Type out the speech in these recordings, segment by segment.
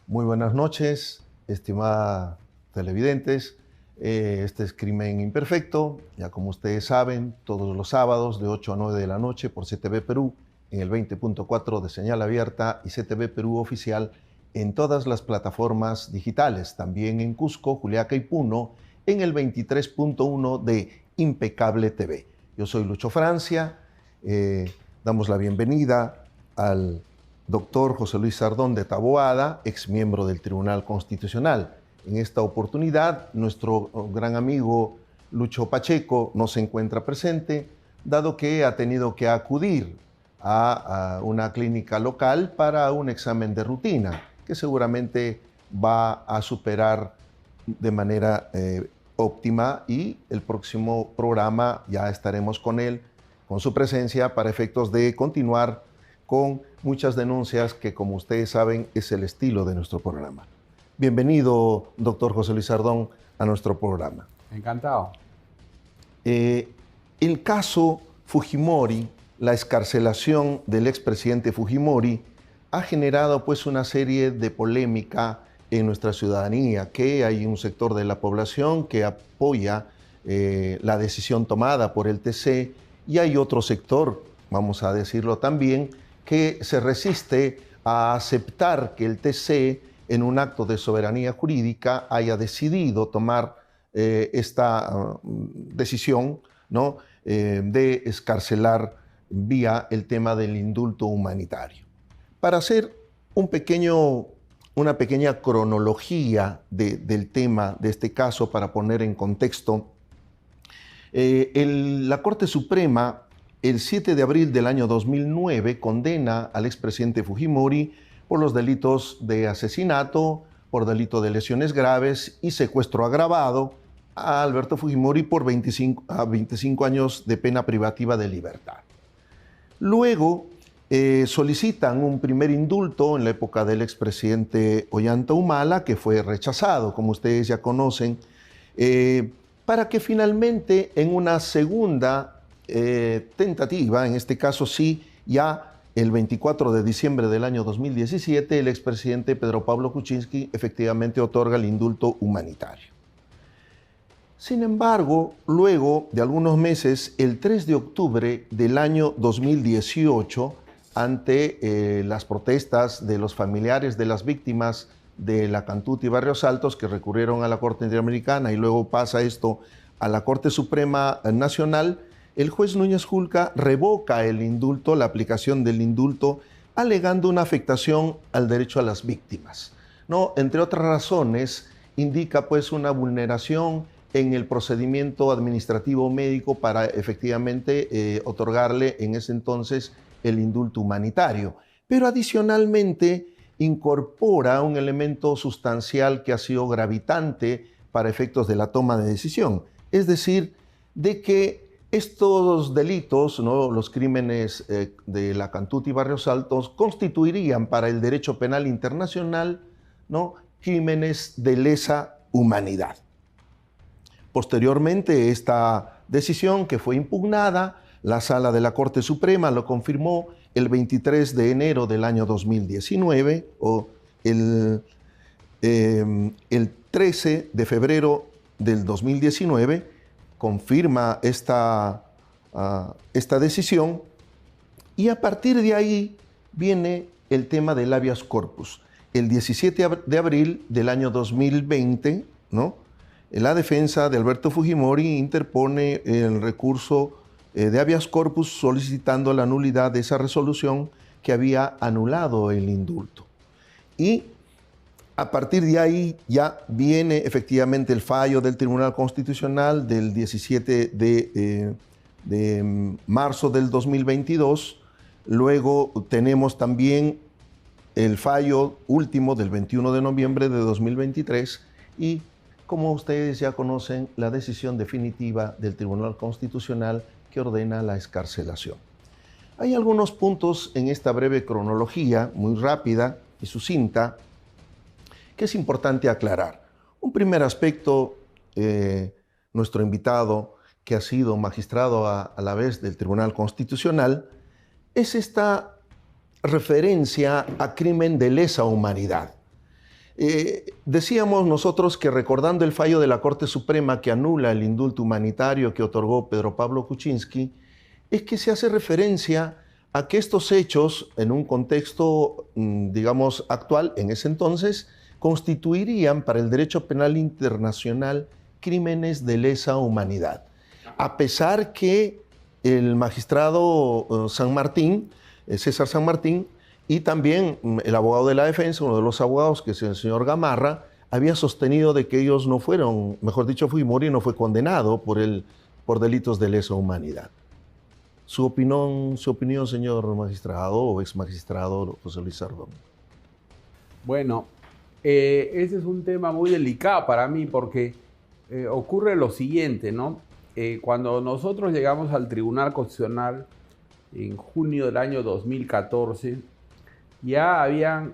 Muy buenas noches, estimadas televidentes. Este es Crimen Imperfecto, ya como ustedes saben, todos los sábados de 8 a 9 de la noche por CTV Perú, en el 20.4 de señal abierta y CTV Perú oficial en todas las plataformas digitales, también en Cusco, Juliaca y Puno, en el 23.1 de Impecable TV. Yo soy Lucho Francia, damos la bienvenida al doctor José Luis Sardón de Taboada, ex miembro del Tribunal Constitucional. En esta oportunidad, nuestro gran amigo Lucho Pacheco no se encuentra presente, dado que ha tenido que acudir a una clínica local para un examen de rutina, que seguramente va a superar de manera óptima, y el próximo programa ya estaremos con él, con su presencia, para efectos de continuar con muchas denuncias que, como ustedes saben, es el estilo de nuestro programa. Bienvenido, doctor José Luis Sardón, a nuestro programa. Encantado. El caso Fujimori, la excarcelación del expresidente Fujimori, ha generado pues una serie de polémica en nuestra ciudadanía, que hay un sector de la población que apoya la decisión tomada por el TC, y hay otro sector, vamos a decirlo también, que se resiste a aceptar que el TC, en un acto de soberanía jurídica, haya decidido tomar esta decisión, ¿no? De excarcelar vía el tema del indulto humanitario. Para hacer una pequeña cronología del tema de este caso, para poner en contexto, la Corte Suprema, el 7 de abril del año 2009, condena al expresidente Fujimori por los delitos de asesinato, por delito de lesiones graves y secuestro agravado a Alberto Fujimori por 25 años de pena privativa de libertad. Luego solicitan un primer indulto en la época del expresidente Ollanta Humala, que fue rechazado, como ustedes ya conocen, para que finalmente en una segunda tentativa, en este caso sí, ya el 24 de diciembre del año 2017, el expresidente Pedro Pablo Kuczynski efectivamente otorga el indulto humanitario. Sin embargo, luego de algunos meses, el 3 de octubre del año 2018, ante las protestas de los familiares de las víctimas de la Cantuta y Barrios Altos, que recurrieron a la Corte Interamericana, y luego pasa esto a la Corte Suprema Nacional, el juez Núñez Julca revoca el indulto, la aplicación del indulto, alegando una afectación al derecho a las víctimas, ¿no? Entre otras razones, indica pues una vulneración en el procedimiento administrativo médico para efectivamente otorgarle en ese entonces el indulto humanitario. Pero adicionalmente incorpora un elemento sustancial que ha sido gravitante para efectos de la toma de decisión, es decir, de que estos delitos, ¿no?, los crímenes de la Cantuta y Barrios Altos, constituirían para el derecho penal internacional, ¿no?, crímenes de lesa humanidad. Posteriormente, esta decisión, que fue impugnada, la Sala de la Corte Suprema lo confirmó el 23 de enero del año 2019, o el 13 de febrero del 2019, confirma esta decisión, y a partir de ahí viene el tema del habeas corpus. El 17 de abril del año 2020, ¿no?, la defensa de Alberto Fujimori interpone el recurso de habeas corpus solicitando la nulidad de esa resolución que había anulado el indulto. Y a partir de ahí ya viene efectivamente el fallo del Tribunal Constitucional del 17 de marzo del 2022. Luego tenemos también el fallo último del 21 de noviembre de 2023 y, como ustedes ya conocen, la decisión definitiva del Tribunal Constitucional que ordena la excarcelación. Hay algunos puntos en esta breve cronología, muy rápida y sucinta, que es importante aclarar. Un primer aspecto, nuestro invitado, que ha sido magistrado a la vez del Tribunal Constitucional, es esta referencia a crimen de lesa humanidad. Decíamos nosotros que recordando el fallo de la Corte Suprema que anula el indulto humanitario que otorgó Pedro Pablo Kuczynski, es que se hace referencia a que estos hechos, en un contexto, digamos, actual, en ese entonces, constituirían para el derecho penal internacional crímenes de lesa humanidad. A pesar que el magistrado San Martín, César San Martín, y también el abogado de la defensa, uno de los abogados, que es el señor Gamarra, había sostenido de que ellos no fueron, mejor dicho, Fujimori no fue condenado por delitos de lesa humanidad. Su opinión, señor magistrado o ex magistrado José Luis Sardón. Bueno, ese es un tema muy delicado para mí porque ocurre lo siguiente, ¿no? Cuando nosotros llegamos al Tribunal Constitucional en junio del año 2014, ya habían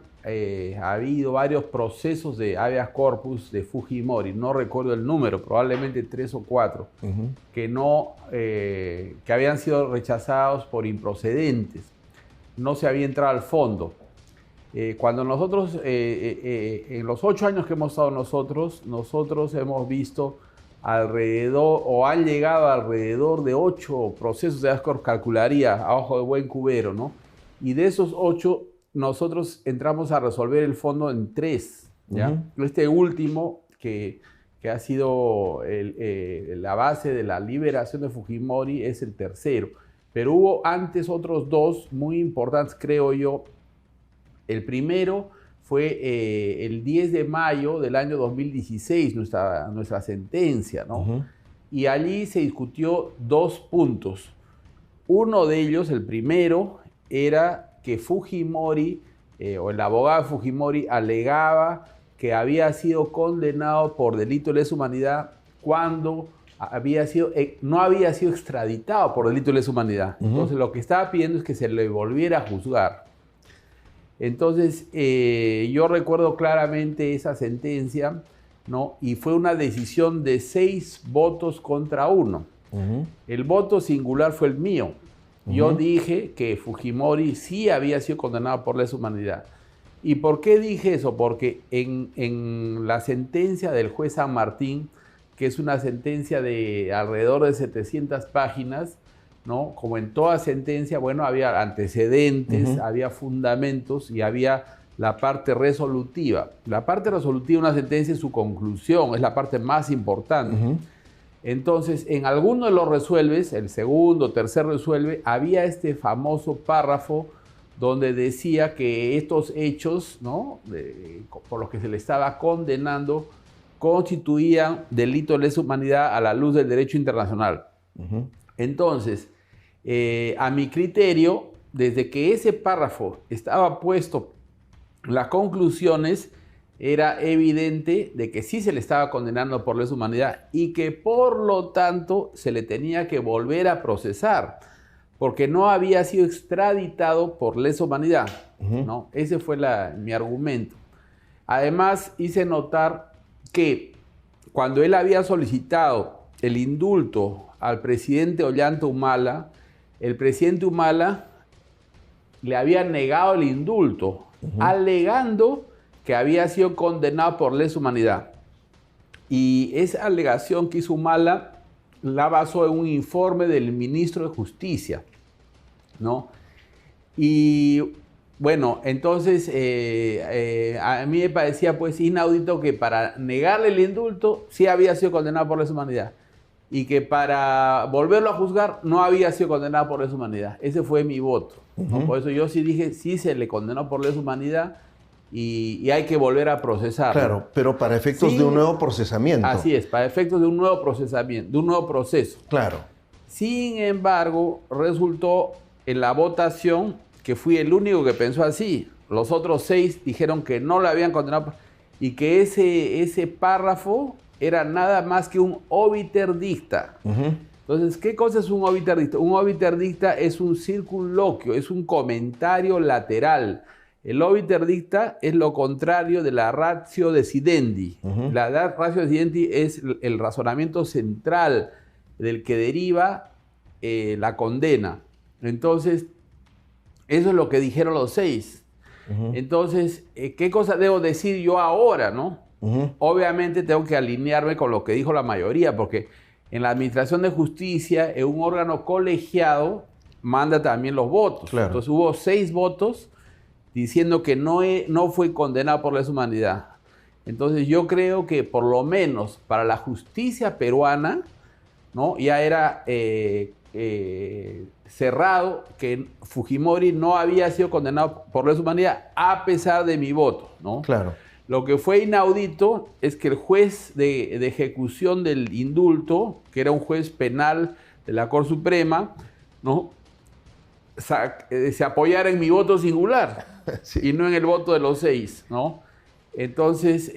habido varios procesos de habeas corpus de Fujimori, no recuerdo el número, probablemente 3 o 4, que habían sido rechazados por improcedentes. No se había entrado al fondo. Cuando nosotros, en los 8 años que hemos estado nosotros hemos visto alrededor, o han llegado alrededor de 8 procesos de habeas corpus, calcularía a ojo de buen cubero, ¿no? Y de esos 8, nosotros entramos a resolver el fondo en 3, ¿ya? Este último, que ha sido la base de la liberación de Fujimori, es el tercero. Pero hubo antes otros 2 muy importantes, creo yo. El primero fue el 10 de mayo del año 2016, nuestra sentencia, ¿no? Y allí se discutió 2 puntos. Uno de ellos, el primero, era que Fujimori, o el abogado de Fujimori, alegaba que había sido condenado por delito de lesa humanidad cuando no había sido extraditado por delito de lesa humanidad. Entonces, lo que estaba pidiendo es que se le volviera a juzgar. Entonces, yo recuerdo claramente esa sentencia, ¿no? Y fue una decisión de 6 votos contra 1. El voto singular fue el mío. Yo dije que Fujimori sí había sido condenado por lesa humanidad. ¿Y por qué dije eso? Porque en la sentencia del juez San Martín, que es una sentencia de alrededor de 700 páginas, ¿no? Como en toda sentencia, bueno, había antecedentes, había fundamentos y había la parte resolutiva. La parte resolutiva de una sentencia es su conclusión, es la parte más importante. Entonces, en alguno de los resuelves, el segundo, tercer resuelve, había este famoso párrafo donde decía que estos hechos, ¿no? Por los que se le estaba condenando, constituían delito de lesa humanidad a la luz del derecho internacional. Entonces, a mi criterio, desde que ese párrafo estaba puesto, las conclusiones, era evidente de que sí se le estaba condenando por lesa humanidad y que por lo tanto se le tenía que volver a procesar porque no había sido extraditado por lesa humanidad, ¿no? Ese fue mi argumento. Además, hice notar que cuando él había solicitado el indulto al presidente Ollanta Humala, el presidente Humala le había negado el indulto, alegando que había sido condenado por lesa humanidad. Y esa alegación que hizo Humala la basó en un informe del ministro de Justicia, ¿no? Y bueno, entonces a mí me parecía pues inaudito que para negarle el indulto sí había sido condenado por lesa humanidad y que para volverlo a juzgar no había sido condenado por lesa humanidad. Ese fue mi voto, ¿no? Por eso yo sí dije, sí se le condenó por lesa humanidad y hay que volver a procesar. Claro, pero para efectos de un nuevo procesamiento. Así es, para efectos de un nuevo procesamiento, de un nuevo proceso. Claro. Sin embargo, resultó en la votación que fui el único que pensó así. Los otros 6 dijeron que no lo habían condenado y que ese párrafo era nada más que un obiter dicta. Entonces, ¿qué cosa es un obiter dicta? Un obiter dicta es un circunloquio, es un comentario lateral. El obiter dicta es lo contrario de la ratio decidendi. La ratio decidendi es el razonamiento central del que deriva la condena. Entonces, eso es lo que dijeron los 6. Entonces, ¿qué cosa debo decir yo ahora, no? Obviamente tengo que alinearme con lo que dijo la mayoría, porque en la Administración de Justicia, en un órgano colegiado, manda también los votos. Claro. Entonces hubo 6 votos diciendo que no fue condenado por lesa humanidad. Entonces yo creo que por lo menos para la justicia peruana, ¿no? Ya era cerrado que Fujimori no había sido condenado por lesa humanidad a pesar de mi voto, ¿no? Claro. Lo que fue inaudito es que el juez de ejecución del indulto, que era un juez penal de la Corte Suprema, ¿no? Se apoyara en mi voto singular sí. Y no en el voto de los 6, ¿no? Entonces,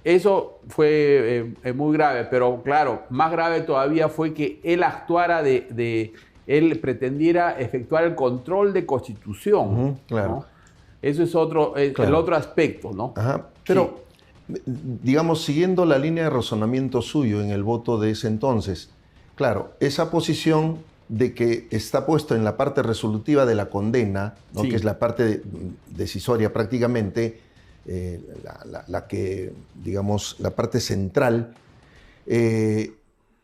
eso fue muy grave, pero claro, más grave todavía fue que él actuara él pretendiera efectuar el control de constitución, claro. ¿no? Eso es claro. El otro aspecto, ¿no? Ajá. Pero, sí. Digamos, siguiendo la línea de razonamiento suyo en el voto de ese entonces, claro, esa posición de que está puesto en la parte resolutiva de la condena, ¿no? Sí. Que es la parte decisoria prácticamente, la que, digamos, la parte central,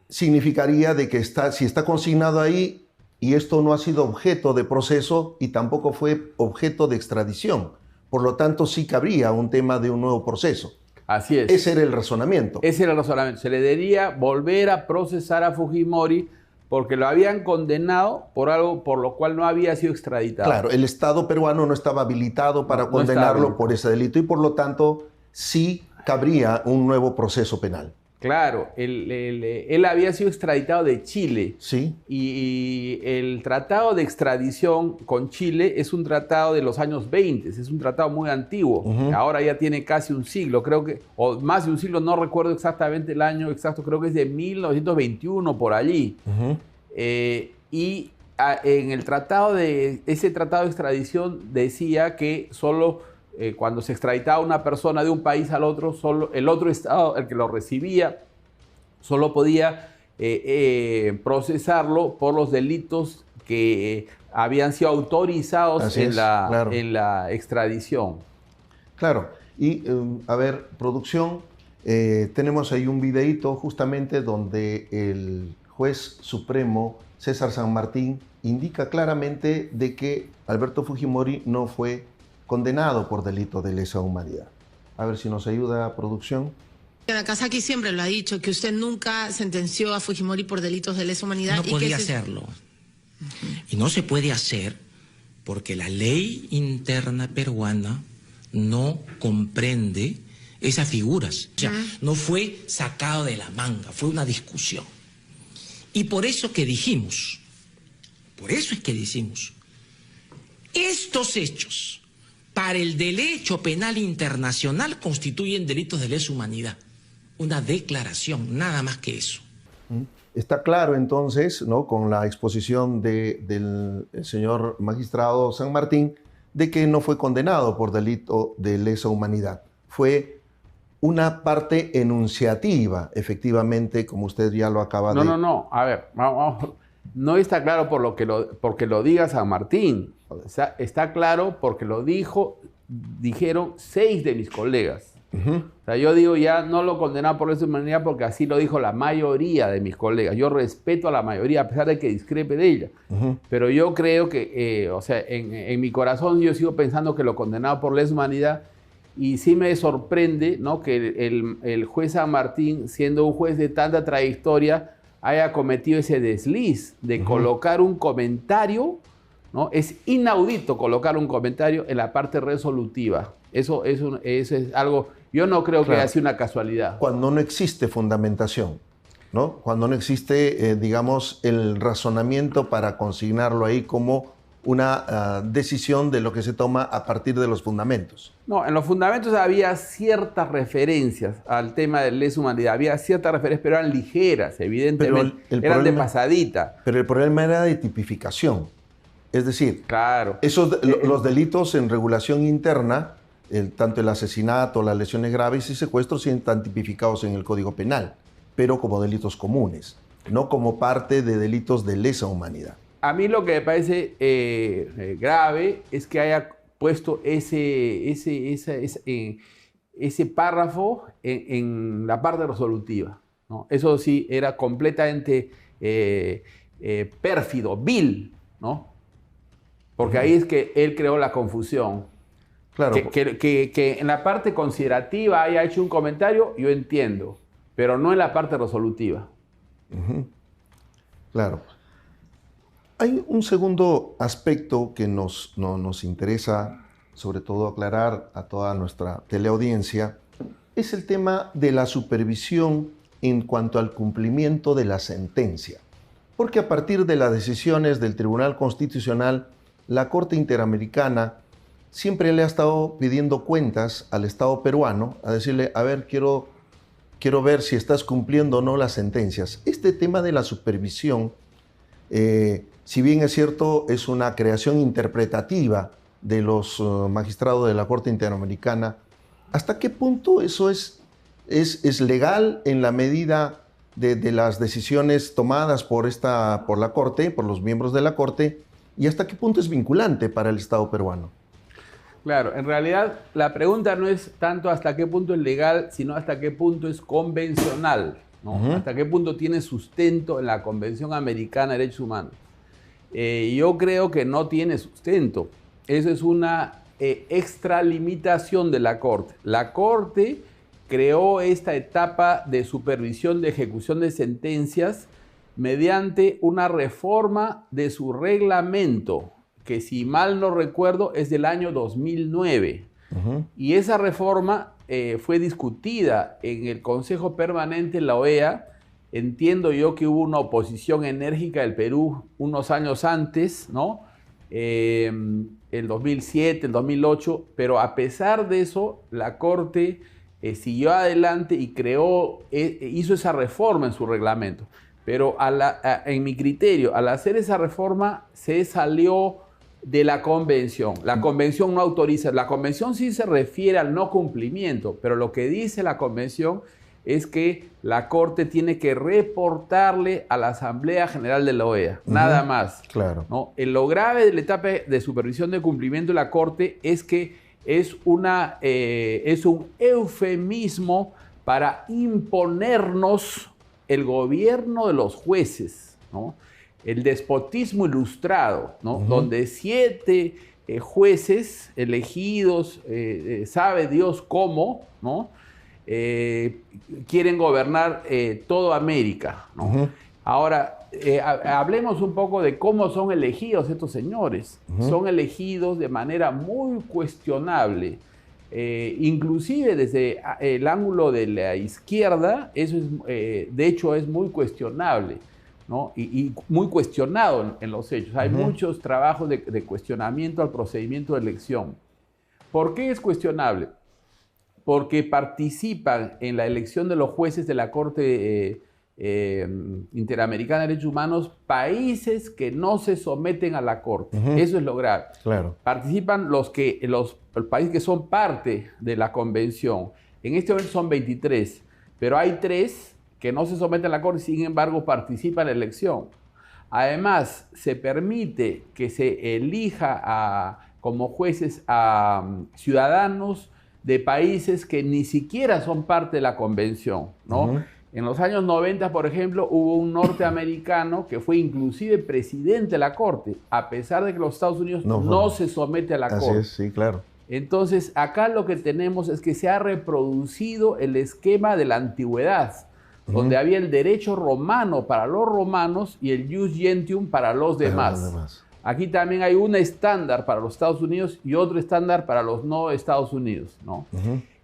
significaría de que si está consignado ahí y esto no ha sido objeto de proceso y tampoco fue objeto de extradición. Por lo tanto, sí cabría un tema de un nuevo proceso. Así es. Ese era el razonamiento. Ese era el razonamiento. Se le debería volver a procesar a Fujimori porque lo habían condenado por algo por lo cual no había sido extraditado. Claro, el Estado peruano no estaba habilitado para condenarlo por ese delito y por lo tanto sí cabría un nuevo proceso penal. Claro, él había sido extraditado de Chile. Sí. Y el tratado de extradición con Chile es un tratado de los años 20, es un tratado muy antiguo. Ahora ya tiene casi un siglo, creo que, o más de un siglo, no recuerdo exactamente el año exacto, creo que es de 1921 por allí. Y en el ese tratado de extradición decía que solo cuando se extraditaba una persona de un país al otro, solo el otro estado, el que lo recibía, solo podía procesarlo por los delitos que habían sido autorizados en la extradición. Claro. Y, a ver, producción, tenemos ahí un videíto justamente donde el juez supremo César San Martín indica claramente de que Alberto Fujimori no fue condenado por delito de lesa humanidad. A ver si nos ayuda, producción. Nakazaki siempre lo ha dicho, que usted nunca sentenció a Fujimori por delitos de lesa humanidad. No podía hacerlo. Y no se puede hacer porque la ley interna peruana no comprende esas figuras. O sea, no fue sacado de la manga, fue una discusión. Y por eso es que decimos, estos hechos para el derecho penal internacional constituyen delitos de lesa humanidad. Una declaración, nada más que eso. Está claro entonces, ¿no?, con la exposición del señor magistrado San Martín, de que no fue condenado por delito de lesa humanidad. Fue una parte enunciativa, efectivamente, como usted ya lo acaba de... No. A ver, vamos. No está claro porque lo diga San Martín. O sea, está claro porque dijeron 6 de mis colegas. O sea, yo digo ya no lo condenaron por lesa humanidad porque así lo dijo la mayoría de mis colegas. Yo respeto a la mayoría a pesar de que discrepe de ella. Pero yo creo que, o sea, en mi corazón yo sigo pensando que lo condenaron por lesa humanidad y sí me sorprende, ¿no?, que el juez San Martín, siendo un juez de tanta trayectoria, haya cometido ese desliz de colocar un comentario, ¿no? Es inaudito colocar un comentario en la parte resolutiva. Eso es algo, yo no creo que haya sido una casualidad. Cuando no existe fundamentación, ¿no? Cuando no existe, digamos, el razonamiento para consignarlo ahí como una decisión de lo que se toma a partir de los fundamentos. No, en los fundamentos había ciertas referencias al tema de lesa humanidad, había ciertas referencias, pero eran ligeras, evidentemente, eran de pasadita. Pero el problema era de tipificación. Es decir, claro, los delitos en regulación interna, tanto el asesinato, las lesiones graves y secuestros, sí están tipificados en el Código Penal, pero como delitos comunes, no como parte de delitos de lesa humanidad. A mí lo que me parece grave es que haya puesto ese párrafo en la parte resolutiva, ¿no? Eso sí, era completamente pérfido, vil, ¿no? Porque ahí es que él creó la confusión. Claro. Que en la parte considerativa haya hecho un comentario, yo entiendo, pero no en la parte resolutiva. Claro. Hay un segundo aspecto que nos interesa, sobre todo aclarar a toda nuestra teleaudiencia, es el tema de la supervisión en cuanto al cumplimiento de la sentencia. Porque a partir de las decisiones del Tribunal Constitucional, la Corte Interamericana siempre le ha estado pidiendo cuentas al Estado peruano, a decirle, a ver, quiero ver si estás cumpliendo o no las sentencias. Este tema de la supervisión, si bien es cierto, es una creación interpretativa de los magistrados de la Corte Interamericana, ¿hasta qué punto eso es legal en la medida de las decisiones tomadas por la Corte, por los miembros de la Corte, y hasta qué punto es vinculante para el Estado peruano? Claro, en realidad la pregunta no es tanto hasta qué punto es legal, sino hasta qué punto es convencional, ¿no? Hasta qué punto tiene sustento en la Convención Americana de Derechos Humanos. Yo creo que no tiene sustento. Eso es una extralimitación de la Corte. La Corte creó esta etapa de supervisión de ejecución de sentencias mediante una reforma de su reglamento, que si mal no recuerdo es del año 2009. Y esa reforma fue discutida en el Consejo Permanente en la OEA. Entiendo yo que hubo una oposición enérgica del Perú unos años antes, ¿no? El 2007, el 2008, pero a pesar de eso, la Corte siguió adelante y hizo esa reforma en su reglamento. Pero en mi criterio, al hacer esa reforma, se salió de la convención. La convención no autoriza. La convención sí se refiere al no cumplimiento, pero lo que dice la convención es que la Corte tiene que reportarle a la Asamblea General de la OEA, nada más. Claro. ¿No? Lo grave de la etapa de supervisión de cumplimiento de la Corte es que es un eufemismo para imponernos el gobierno de los jueces, ¿no? El despotismo ilustrado, ¿no? Donde 7 jueces elegidos, sabe Dios cómo, ¿no? Quieren gobernar toda América, ¿no? Ahora, hablemos un poco de cómo son elegidos estos señores. Son elegidos de manera muy cuestionable. Inclusive desde el ángulo de la izquierda, eso es, de hecho es muy cuestionable, ¿no? Y muy cuestionado en los hechos. Hay muchos trabajos de cuestionamiento al procedimiento de elección. ¿Por qué es cuestionable? Porque participan en la elección de los jueces de la Corte Interamericana de Derechos Humanos países que no se someten a la Corte. Eso es lo grave. Claro. Participan los países que son parte de la Convención. En este momento son 23, pero hay 3 que no se someten a la Corte, sin embargo participan en la elección. Además, se permite que se elija como jueces a ciudadanos de países que ni siquiera son parte de la Convención, ¿no? En los años 90, por ejemplo, hubo un norteamericano que fue inclusive presidente de la Corte, a pesar de que los Estados Unidos no se somete a la Corte. Así es, sí, claro. Entonces, acá lo que tenemos es que se ha reproducido el esquema de la antigüedad, donde había el derecho romano para los romanos y el jus gentium para los demás. Aquí también hay un estándar para los Estados Unidos y otro estándar para los no Estados Unidos, ¿no?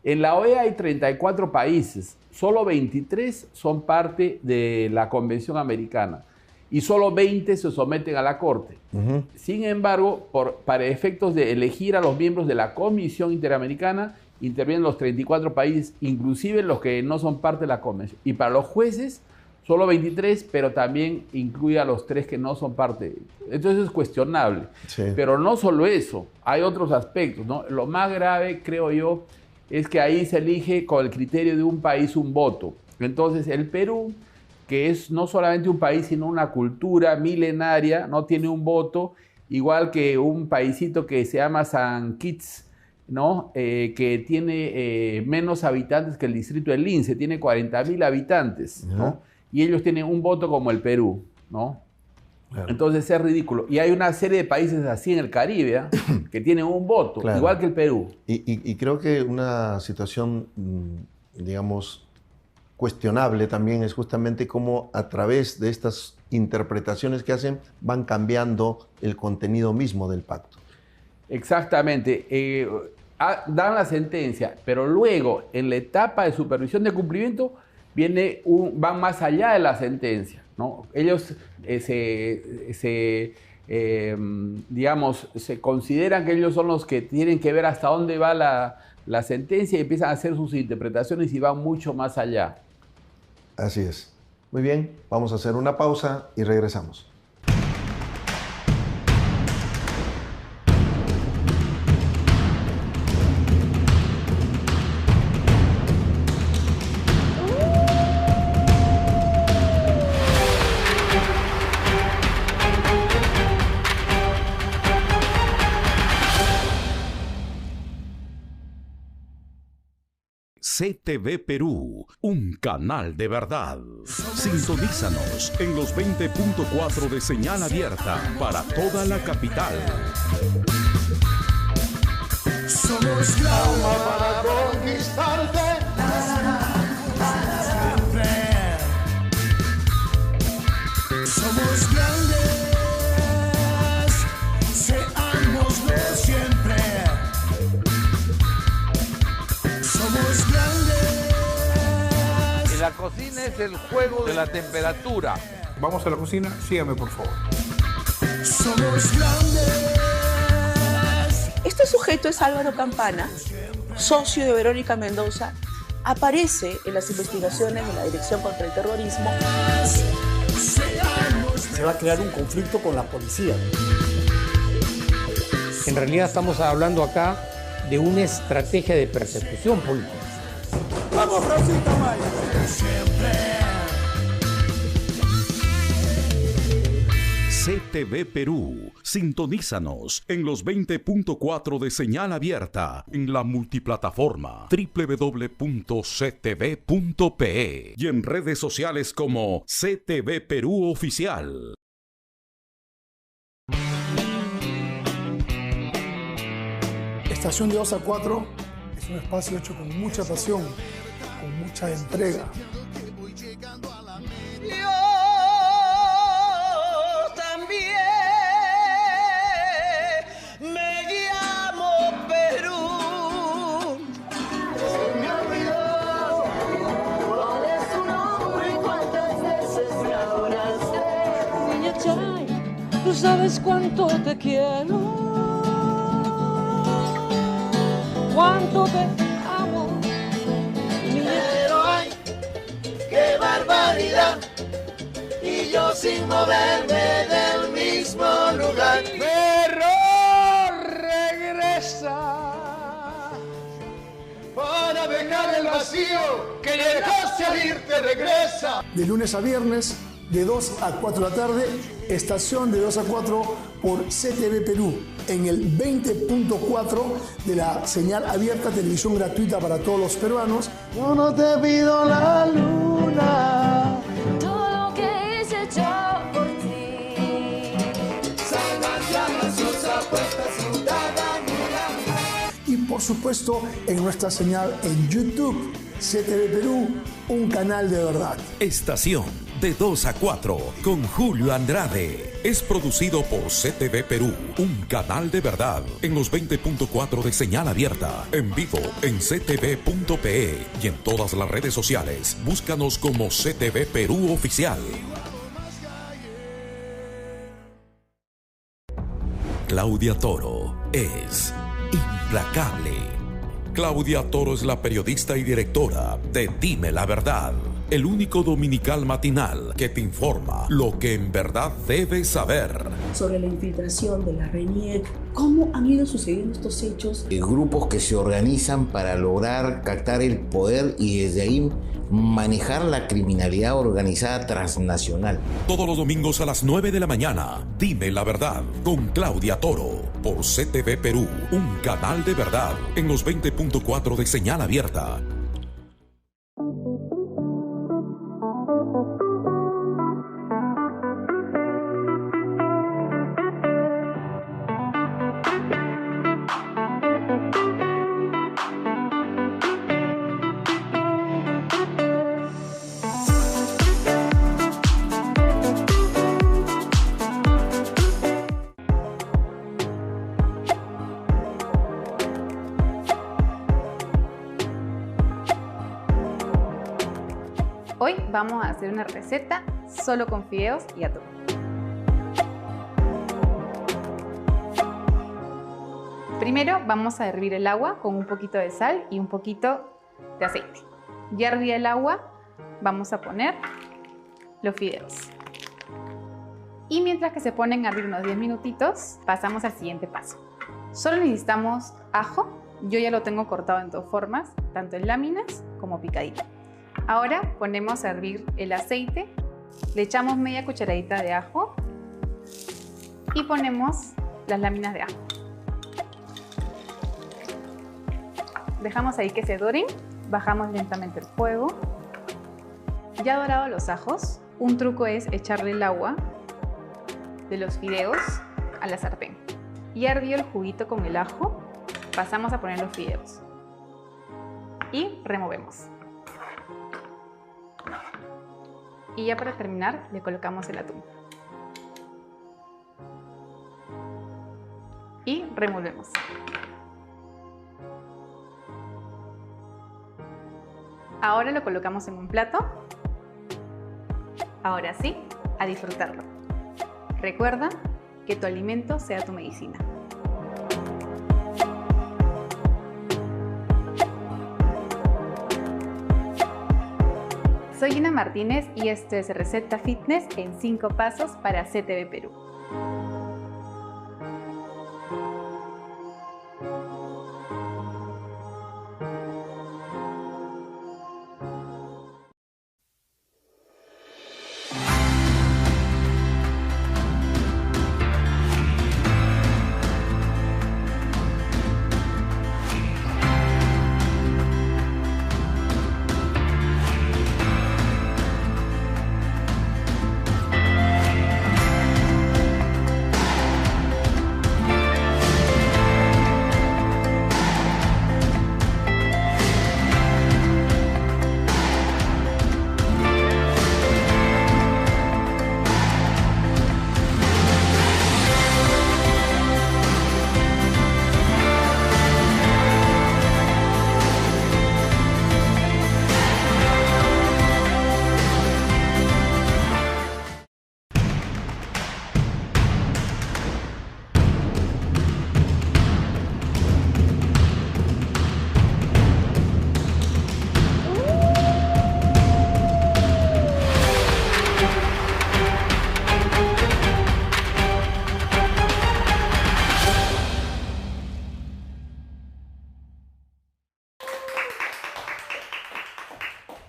En la OEA hay 34 países, solo 23 son parte de la Convención Americana y solo 20 se someten a la Corte. Sin embargo, para efectos de elegir a los miembros de la Comisión Interamericana, intervienen los 34 países, inclusive los que no son parte de la Convención. Y para los jueces, solo 23, pero también incluye a los 3 que no son parte. Entonces es cuestionable. Sí. Pero no solo eso, hay otros aspectos, ¿no? Lo más grave, creo yo, es que ahí se elige con el criterio de un país un voto. Entonces el Perú, que es no solamente un país, sino una cultura milenaria, no tiene un voto, igual que un paisito que se llama San Kitts, ¿no? Que tiene menos habitantes que el distrito de Lince, tiene 40.000 habitantes, ¿no? Y ellos tienen un voto como el Perú, ¿no? Claro. Entonces es ridículo. Y hay una serie de países así en el Caribe, ¿eh? Que tienen un voto, claro, igual que el Perú. Y creo que una situación, digamos, cuestionable también es justamente cómo a través de estas interpretaciones que hacen van cambiando el contenido mismo del pacto. Exactamente. Dan la sentencia, pero luego en la etapa de supervisión de cumplimiento van más allá de la sentencia, ¿no? Ellos digamos, se consideran que ellos son los que tienen que ver hasta dónde va la sentencia y empiezan a hacer sus interpretaciones y van mucho más allá. Así es. Muy bien, vamos a hacer una pausa y regresamos. CTV Perú, un canal de verdad. Sintonízanos en los 20.4 de señal abierta para toda la capital. Somos alma para conquistarte. Somos grandes, seámoslo siempre. Somos grandes. En la cocina es el juego de la temperatura. Vamos a la cocina, sígame por favor. Somos grandes. Este sujeto es Álvaro Campana, socio de Verónica Mendoza. Aparece en las investigaciones de la Dirección contra el Terrorismo. Se va a crear un conflicto con la policía. En realidad estamos hablando acá de una estrategia de persecución política. ¡Vamos, Rosita Maya! CTV Perú, sintonízanos en los 20.4 de señal abierta en la multiplataforma www.ctv.pe y en redes sociales como CTV Perú Oficial. Estación de 2 a 4 es un espacio hecho con mucha pasión, con mucha entrega. Yo también me llamo Perú. Se me olvidó cuál es tu nombre y cuántas veces me adoraste. Niña Chay, tú sabes cuánto te quiero. Cuánto te amo, pero ay, qué barbaridad, y yo sin moverme del mismo lugar. Pero regresa Para dejar el vacío que dejaste al irte, regresa. De lunes a viernes, de 2 a 4 de la tarde, estación de 2 a 4 por CTV Perú, en el 20.4 de la señal abierta, televisión gratuita para todos los peruanos. Yo no te pido la luna, todo lo que hice yo por ti. salgan ya sus apuestas sin nada. Y por supuesto, en nuestra señal en YouTube, CTV Perú, un canal de verdad. Estación de 2 a 4 con Julio Andrade. Es producido por CTV Perú, un canal de verdad, en los 20.4 de señal abierta, en vivo en ctv.pe y en todas las redes sociales. Búscanos como CTV Perú Oficial. Claudia Toro es implacable. Claudia Toro es la periodista y directora de Dime la Verdad. el único dominical matinal que te informa lo que en verdad debes saber. Sobre la infiltración de la RENIEC, ¿cómo han ido sucediendo estos hechos? Grupos que se organizan para lograr captar el poder y desde ahí manejar la criminalidad organizada transnacional. Todos los domingos a las 9 de la mañana, Dime la Verdad con Claudia Toro por CTV Perú, un canal de verdad en los 20.4 de señal abierta. Hoy vamos a hacer una receta solo con fideos y atún. Primero vamos a hervir el agua con un poquito de sal y un poquito de aceite. Ya hervía el agua, vamos a poner los fideos. Y mientras que se ponen a hervir unos 10 minutitos, pasamos al siguiente paso. Solo necesitamos ajo, yo ya lo tengo cortado en dos formas, tanto en láminas como picadito. Ahora ponemos a hervir el aceite, le echamos media cucharadita de ajo y ponemos las láminas de ajo. Dejamos ahí que se doren, bajamos lentamente el fuego. Ya dorados los ajos, un truco es echarle el agua de los fideos a la sartén. Ya hervió el juguito con el ajo, pasamos a poner los fideos y removemos. Y ya para terminar le colocamos el atún. Y removemos. Ahora lo colocamos en un plato. Ahora sí, a disfrutarlo. Recuerda que tu alimento sea tu medicina. Soy Gina Martínez y esto es Receta Fitness en 5 pasos para CTV Perú.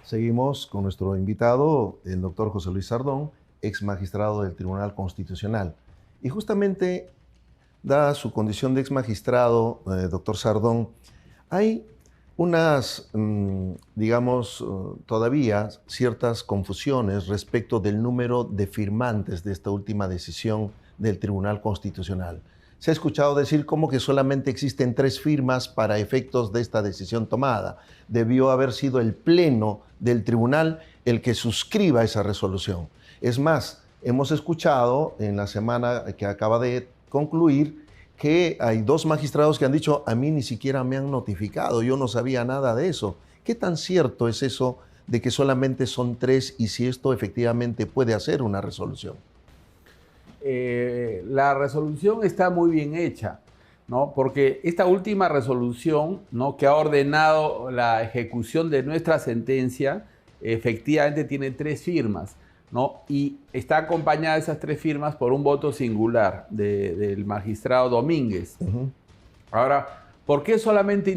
Seguimos con nuestro invitado, el doctor José Luis Sardón, ex magistrado del Tribunal Constitucional. Y justamente, dada su condición de ex magistrado, doctor Sardón, hay unas, digamos, todavía ciertas confusiones respecto del número de firmantes de esta última decisión del Tribunal Constitucional. Se ha escuchado decir como que solamente existen 3 firmas para efectos de esta decisión tomada. Debió haber sido el Pleno del Tribunal el que suscriba esa resolución. Es más, hemos escuchado en la semana que acaba de concluir que hay 2 magistrados que han dicho, a mí ni siquiera me han notificado, yo no sabía nada de eso. ¿Qué tan cierto es eso de que solamente son 3 y si esto efectivamente puede hacer una resolución? La resolución está muy bien hecha, ¿no? Porque esta última resolución, ¿no?, que ha ordenado la ejecución de nuestra sentencia efectivamente tiene 3 firmas, ¿no? Y está acompañada esas 3 firmas por un voto singular del magistrado Domínguez. Ahora, ¿por qué solamente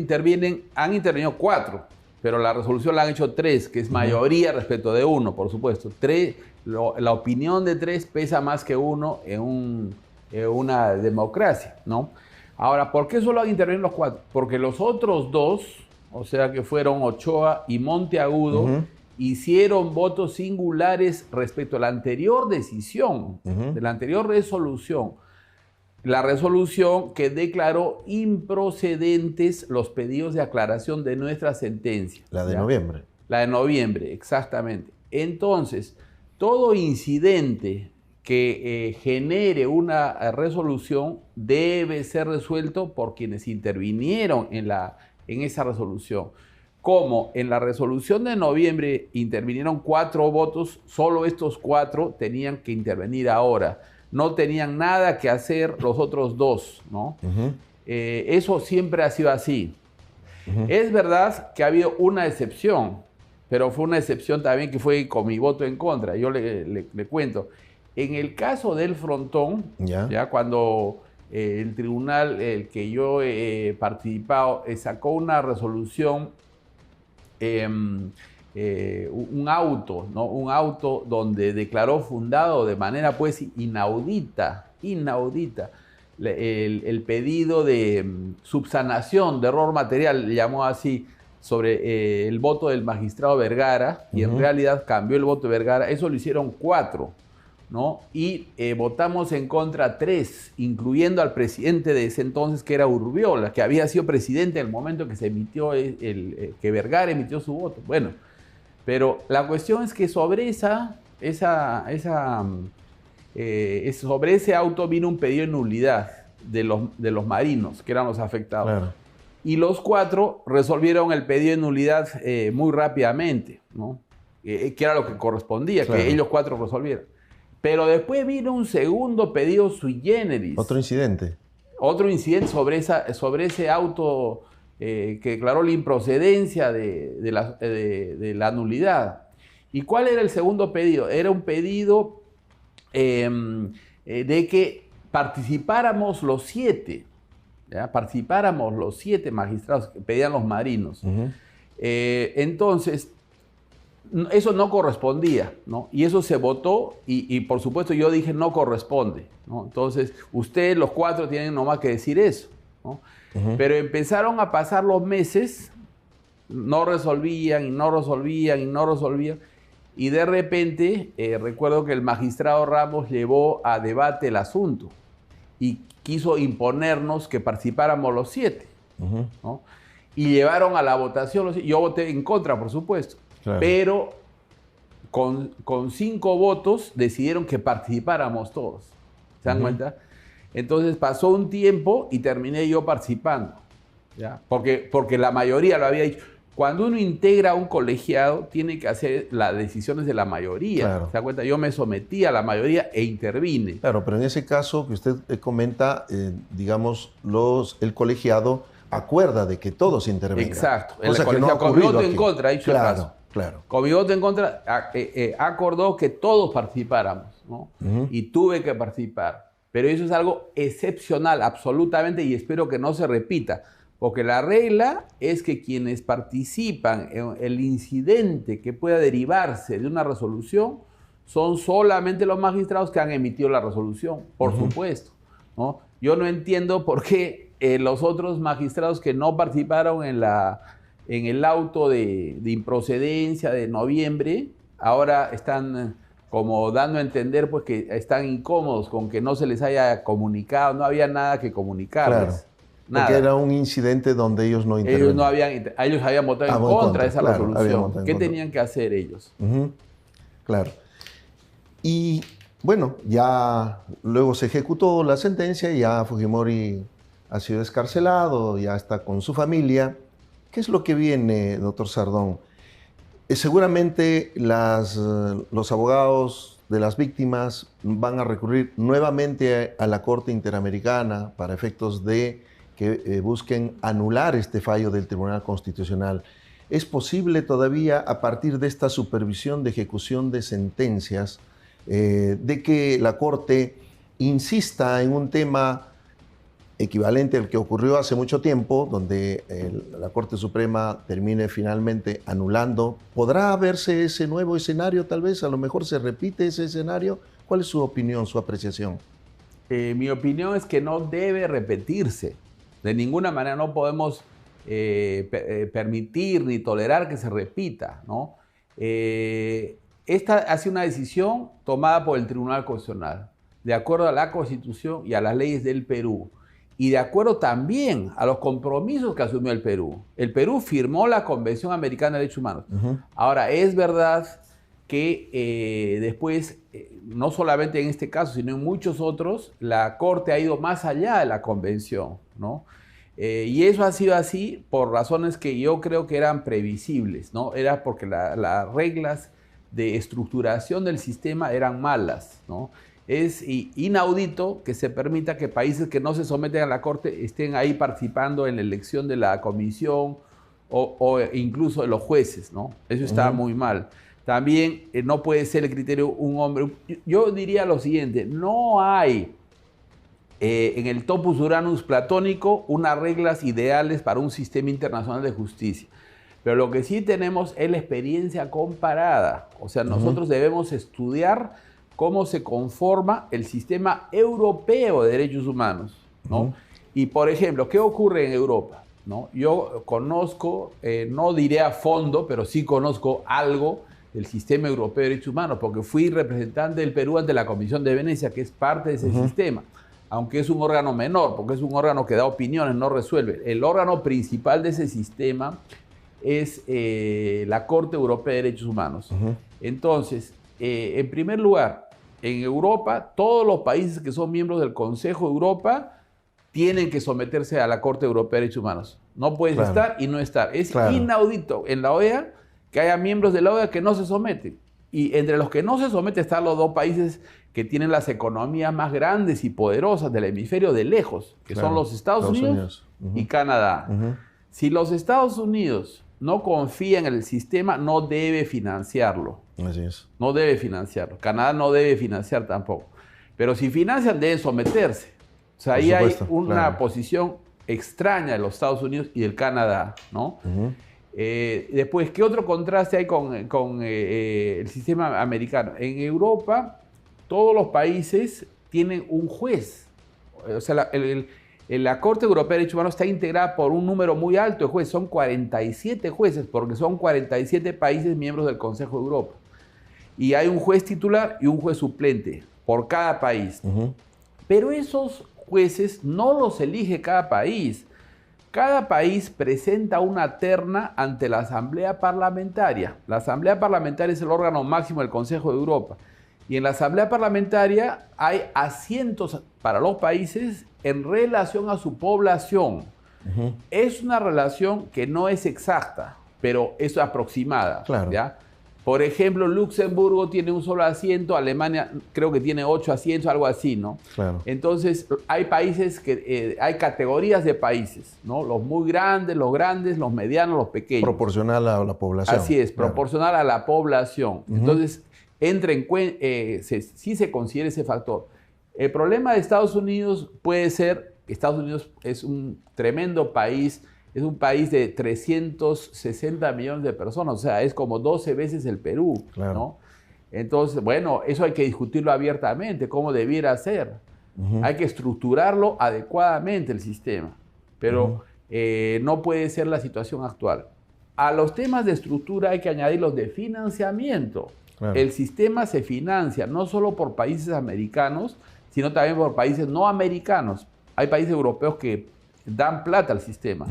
han intervenido 4? Pero la resolución la han hecho 3, que es mayoría respecto de 1, por supuesto. La opinión de 3 pesa más que 1 en una democracia, ¿no? Ahora, ¿por qué solo han intervenido los 4? Porque los otros 2, o sea que fueron Ochoa y Monteagudo, hicieron votos singulares respecto a la anterior decisión, de la anterior resolución. La resolución que declaró improcedentes los pedidos de aclaración de nuestra sentencia. La de noviembre. La de noviembre, exactamente. Entonces, todo incidente que genere una resolución debe ser resuelto por quienes intervinieron en esa resolución. Como en la resolución de noviembre intervinieron 4 votos, solo estos 4 tenían que intervenir ahora. No tenían nada que hacer los otros 2, ¿no? Eso siempre ha sido así. Es verdad que ha habido una excepción, pero fue una excepción también que fue con mi voto en contra. Yo le cuento. En el caso del Frontón, ya cuando el tribunal, el que yo he participado, sacó una resolución, un auto, ¿no? Un auto donde declaró fundado de manera pues inaudita, el pedido de subsanación de error material, le llamó así, sobre el voto del magistrado Vergara, y en realidad cambió el voto de Vergara. Eso lo hicieron 4, ¿no? Y votamos en contra 3, incluyendo al presidente de ese entonces, que era Urbiola, que había sido presidente en el momento que se emitió que Vergara emitió su voto. Bueno, pero la cuestión es que sobre sobre ese auto vino un pedido de nulidad de los marinos, que eran los afectados. Claro. Y los 4 resolvieron el pedido de nulidad muy rápidamente, ¿no? Que era lo que correspondía, claro, que ellos 4 resolvieran. Pero después vino un segundo pedido sui generis. Otro incidente. Otro incidente sobre ese auto que declaró la improcedencia de la nulidad. ¿Y cuál era el segundo pedido? Era un pedido de que participáramos los 7. ¿Ya? Participáramos los 7 magistrados que pedían los marinos. Entonces, eso no correspondía, ¿no? Y eso se votó y por supuesto yo dije no corresponde, ¿no? Entonces, ustedes los 4 tienen nomás que decir eso, ¿no? Pero empezaron a pasar los meses, no resolvían y de repente recuerdo que el magistrado Ramos llevó a debate el asunto y quiso imponernos que participáramos los 7, ¿no? Y llevaron a la votación, yo voté en contra, por supuesto, claro, pero con 5 votos decidieron que participáramos todos. ¿Se dan cuenta? Entonces pasó un tiempo y terminé yo participando, ¿ya? Porque la mayoría lo había dicho. Cuando uno integra un colegiado, tiene que hacer las decisiones de la mayoría. Claro. ¿Se da cuenta? Yo me sometí a la mayoría e intervine. Claro, pero en ese caso que usted comenta, digamos, el colegiado acuerda de que todos intervengan. Exacto. El colegiado con mi voto en contra, dicho el caso. Claro. Con mi voto en contra, acordó que todos participáramos, ¿no? Y tuve que participar. Pero eso es algo excepcional, absolutamente, y espero que no se repita. Porque la regla es que quienes participan en el incidente que pueda derivarse de una resolución son solamente los magistrados que han emitido la resolución, por supuesto, ¿no? Yo no entiendo por qué los otros magistrados que no participaron en el auto de improcedencia de noviembre ahora están como dando a entender pues, que están incómodos con que no se les haya comunicado, no había nada que comunicarles. Claro. Nada. Porque era un incidente donde ellos no intervenían. Ellos habían votado en contra de esa resolución. ¿Qué tenían que hacer ellos? Claro. Y bueno, ya luego se ejecutó la sentencia, ya Fujimori ha sido excarcelado, ya está con su familia. ¿Qué es lo que viene, doctor Sardón? Seguramente los abogados de las víctimas van a recurrir nuevamente a la Corte Interamericana para efectos de que busquen anular este fallo del Tribunal Constitucional. ¿Es posible todavía, a partir de esta supervisión de ejecución de sentencias, de que la Corte insista en un tema equivalente al que ocurrió hace mucho tiempo, donde la Corte Suprema termine finalmente anulando? ¿Podrá verse ese nuevo escenario tal vez? A lo mejor se repite ese escenario. ¿Cuál es su opinión, su apreciación? Mi opinión es que no debe repetirse. De ninguna manera no podemos permitir ni tolerar que se repita, ¿no? Esta ha sido una decisión tomada por el Tribunal Constitucional, de acuerdo a la Constitución y a las leyes del Perú, y de acuerdo también a los compromisos que asumió el Perú. El Perú firmó la Convención Americana de Derechos Humanos. Ahora, es verdad que después, no solamente en este caso, sino en muchos otros, la Corte ha ido más allá de la Convención, ¿no? Y eso ha sido así por razones que yo creo que eran previsibles, ¿no? Era porque las reglas de estructuración del sistema eran malas, ¿no? Es inaudito que se permita que países que no se someten a la Corte estén ahí participando en la elección de la comisión o incluso de los jueces, ¿no? Eso está muy mal. También no puede ser el criterio un hombre. Yo diría lo siguiente: no hay en el topus uranus platónico unas reglas ideales para un sistema internacional de justicia. Pero lo que sí tenemos es la experiencia comparada. O sea, nosotros debemos estudiar cómo se conforma el sistema europeo de derechos humanos, ¿no? Y, por ejemplo, ¿qué ocurre en Europa? ¿No? Yo conozco, no diré a fondo, pero sí conozco algo del sistema europeo de derechos humanos, porque fui representante del Perú ante la Comisión de Venecia, que es parte de ese sistema, aunque es un órgano menor, porque es un órgano que da opiniones, no resuelve. El órgano principal de ese sistema es la Corte Europea de Derechos Humanos. Entonces, en primer lugar, en Europa, todos los países que son miembros del Consejo de Europa tienen que someterse a la Corte Europea de Derechos Humanos. No puedes estar y no estar. Es inaudito en la OEA que haya miembros de la OEA que no se someten. Y entre los que no se someten están los dos países que tienen las economías más grandes y poderosas del hemisferio de lejos, que son los Estados Unidos y Canadá. Si los Estados Unidos no confían en el sistema, no debe financiarlo. Así es. No debe financiarlo. Canadá no debe financiar tampoco. Pero si financian, deben someterse. O sea, ahí hay una posición extraña de los Estados Unidos y del Canadá, ¿no? Después, ¿qué otro contraste hay con el sistema americano? En Europa, todos los países tienen un juez. O sea, la Corte Europea de Derechos Humanos está integrada por un número muy alto de jueces. Son 47 jueces, porque son 47 países miembros del Consejo de Europa. Y hay un juez titular y un juez suplente por cada país. Pero esos jueces no los elige cada país. Cada país presenta una terna ante la Asamblea Parlamentaria. La Asamblea Parlamentaria es el órgano máximo del Consejo de Europa. Y en la Asamblea Parlamentaria hay asientos para los países en relación a su población. Es una relación que no es exacta, pero es aproximada. ¿Ya? Por ejemplo, Luxemburgo tiene un solo asiento, Alemania creo que tiene 8 asientos, algo así, ¿no? Entonces, hay países que hay categorías de países, ¿no? Los muy grandes, los medianos, los pequeños. Proporcional a la población. Así es, proporcional a la población. Entonces, sí se considera ese factor. El problema de Estados Unidos puede ser que Estados Unidos es un tremendo país. Es un país de 360 millones de personas, o sea, es como 12 veces el Perú, ¿no? Entonces, bueno, eso hay que discutirlo abiertamente, cómo debiera ser. Hay que estructurarlo adecuadamente el sistema, pero no puede ser la situación actual. A los temas de estructura hay que añadir los de financiamiento. El sistema se financia no solo por países americanos, sino también por países no americanos. Hay países europeos que dan plata al sistema.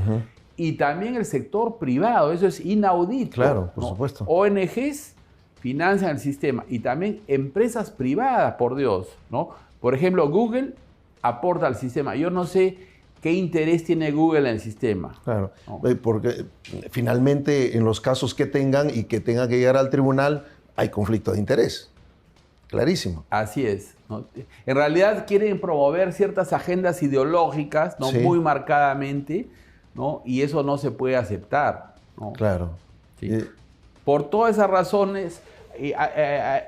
Y también el sector privado, eso es inaudito. Claro, por supuesto. ONGs financian el sistema y también empresas privadas, por Dios, ¿no? Por ejemplo, Google aporta al sistema. Yo no sé qué interés tiene Google en el sistema. Claro, porque finalmente en los casos que tengan y que tengan que llegar al tribunal hay conflicto de interés. Clarísimo. Así es, ¿no? En realidad quieren promover ciertas agendas ideológicas, ¿no? Muy marcadamente, ¿no? Y eso no se puede aceptar. ¿no? Claro. Sí. Por todas esas razones,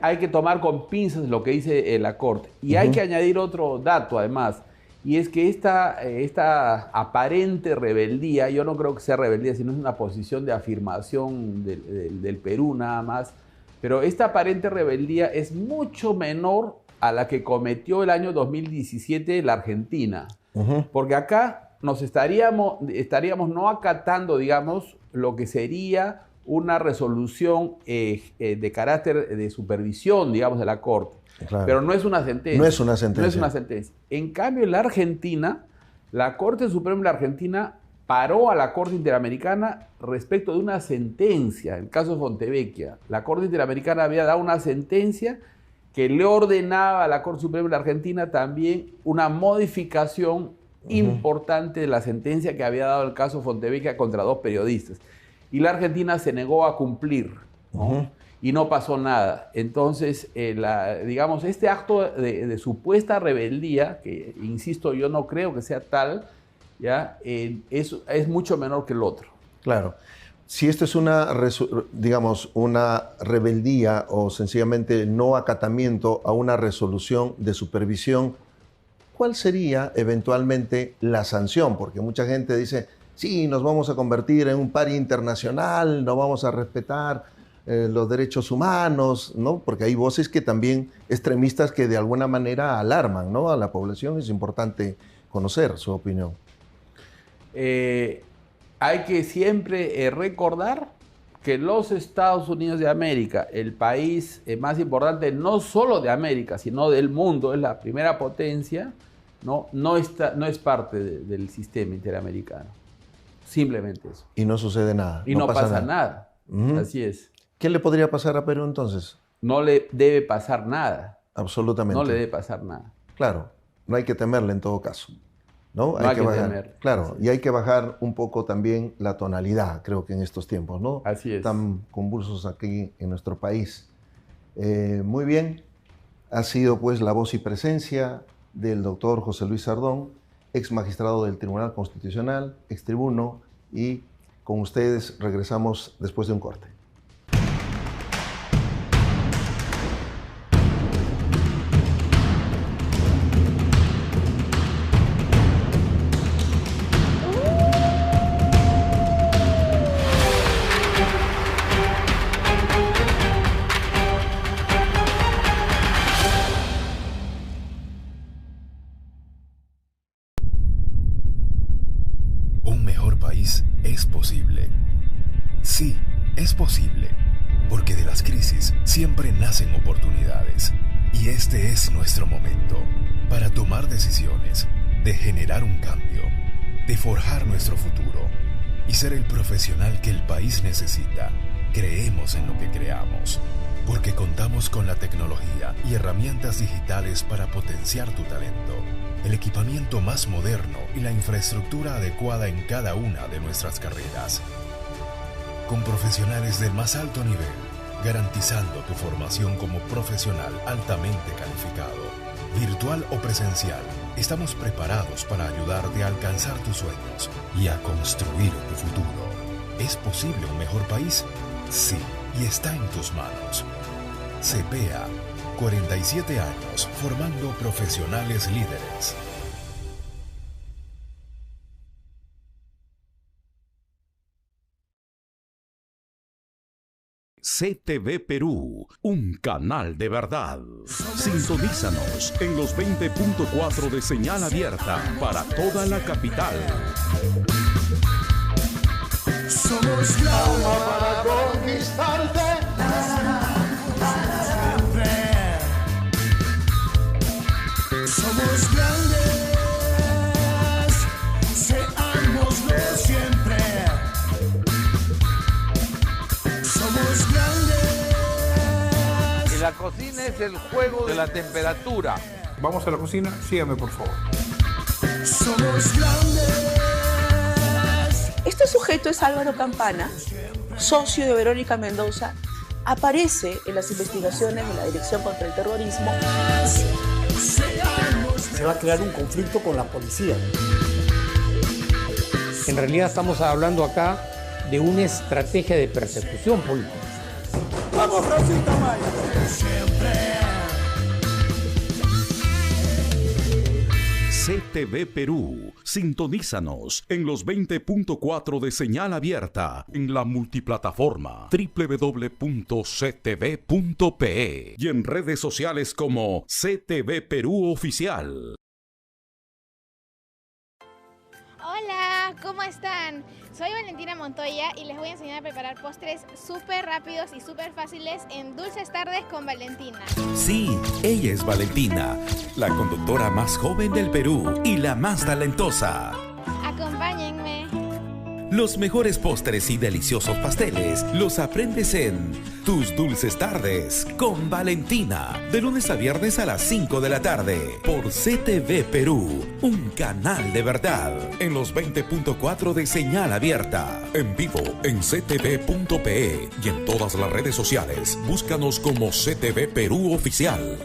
hay que tomar con pinzas lo que dice la Corte. Y hay que añadir otro dato, además, y es que esta aparente rebeldía, yo no creo que sea rebeldía, sino es una posición de afirmación del Perú nada más, pero esta aparente rebeldía es mucho menor a la que cometió el año 2017 la Argentina. Porque acá nos estaríamos no acatando, digamos, lo que sería una resolución de carácter de supervisión, digamos, de la Corte. Claro. Pero no es una sentencia. No es una sentencia. No es una sentencia. En cambio, en la Argentina, la Corte Suprema de la Argentina paró a la Corte Interamericana respecto de una sentencia, el caso de Fontevecchia. La Corte Interamericana había dado una sentencia que le ordenaba a la Corte Suprema de la Argentina también una modificación importante de la sentencia que había dado el caso Fontevecchia contra 2 periodistas. Y la Argentina se negó a cumplir, ¿no? Y no pasó nada. Entonces, digamos, este acto de supuesta rebeldía, que insisto, yo no creo que sea tal, ¿ya? Es mucho menor que el otro. Claro. Si esto es una rebeldía o sencillamente no acatamiento a una resolución de supervisión, ¿cuál sería eventualmente la sanción? Porque mucha gente dice, sí, nos vamos a convertir en un paria internacional, no vamos a respetar los derechos humanos, ¿no? Porque hay voces que también, extremistas, que de alguna manera alarman, ¿no? A la población. Es importante conocer su opinión. Hay que siempre recordar que los Estados Unidos de América, el país más importante no solo de América, sino del mundo, es la primera potencia, no es parte del sistema interamericano. Simplemente eso. Y no sucede nada. Y no pasa nada. Así es. ¿Qué le podría pasar a Perú entonces? No le debe pasar nada. Absolutamente. No le debe pasar nada. Claro, no hay que temerle en todo caso. ¿No? Hay que bajar, temer. claro, y hay que bajar un poco también la tonalidad, creo que en estos tiempos, ¿no? Así es. Tan convulsos aquí en nuestro país. Muy bien, ha sido pues la voz y presencia del doctor José Luis Sardón, ex magistrado del Tribunal Constitucional, ex tribuno, y con ustedes regresamos después de un corte. Sí, es posible, porque de las crisis siempre nacen oportunidades. Y este es nuestro momento para tomar decisiones, de generar un cambio, de forjar nuestro futuro y ser el profesional que el país necesita. Creemos en lo que creamos, porque contamos con la tecnología y herramientas digitales para potenciar tu talento, el equipamiento más moderno y la infraestructura adecuada en cada una de nuestras carreras. Con profesionales del más alto nivel, garantizando tu formación como profesional altamente calificado. Virtual o presencial, estamos preparados para ayudarte a alcanzar tus sueños y a construir tu futuro. ¿Es posible un mejor país? Sí, y está en tus manos. CPEA, 47 años formando profesionales líderes. CTV Perú, un canal de verdad. Sintonízanos en los 20.4 de señal abierta para toda la capital. Somos la alma para conquistarte. Somos grandes, seámoslo siempre. Somos grandes. En la cocina es el juego de la temperatura. Vamos a la cocina, sígame por favor. Somos grandes. Este sujeto es Álvaro Campana, socio de Verónica Mendoza. Aparece en las investigaciones de la Dirección contra el Terrorismo. Se va a crear un conflicto con la policía. En realidad estamos hablando acá de una estrategia de persecución política. ¡Vamos, Rosita Maya! CTV Perú. Sintonízanos en los 20.4 de señal abierta en la multiplataforma www.ctv.pe y en redes sociales como CTV Perú Oficial. Hola, ¿cómo están? Soy Valentina Montoya y les voy a enseñar a preparar postres súper rápidos y súper fáciles en Dulces Tardes con Valentina. Sí, ella es Valentina, la conductora más joven del Perú y la más talentosa. Acompáñenme. Los mejores postres y deliciosos pasteles los aprendes en Tus Dulces Tardes con Valentina, de lunes a viernes a las 5 de la tarde por CTV Perú, un canal de verdad, en los 20.4 de señal abierta, en vivo en ctv.pe y en todas las redes sociales. Búscanos como CTV Perú Oficial.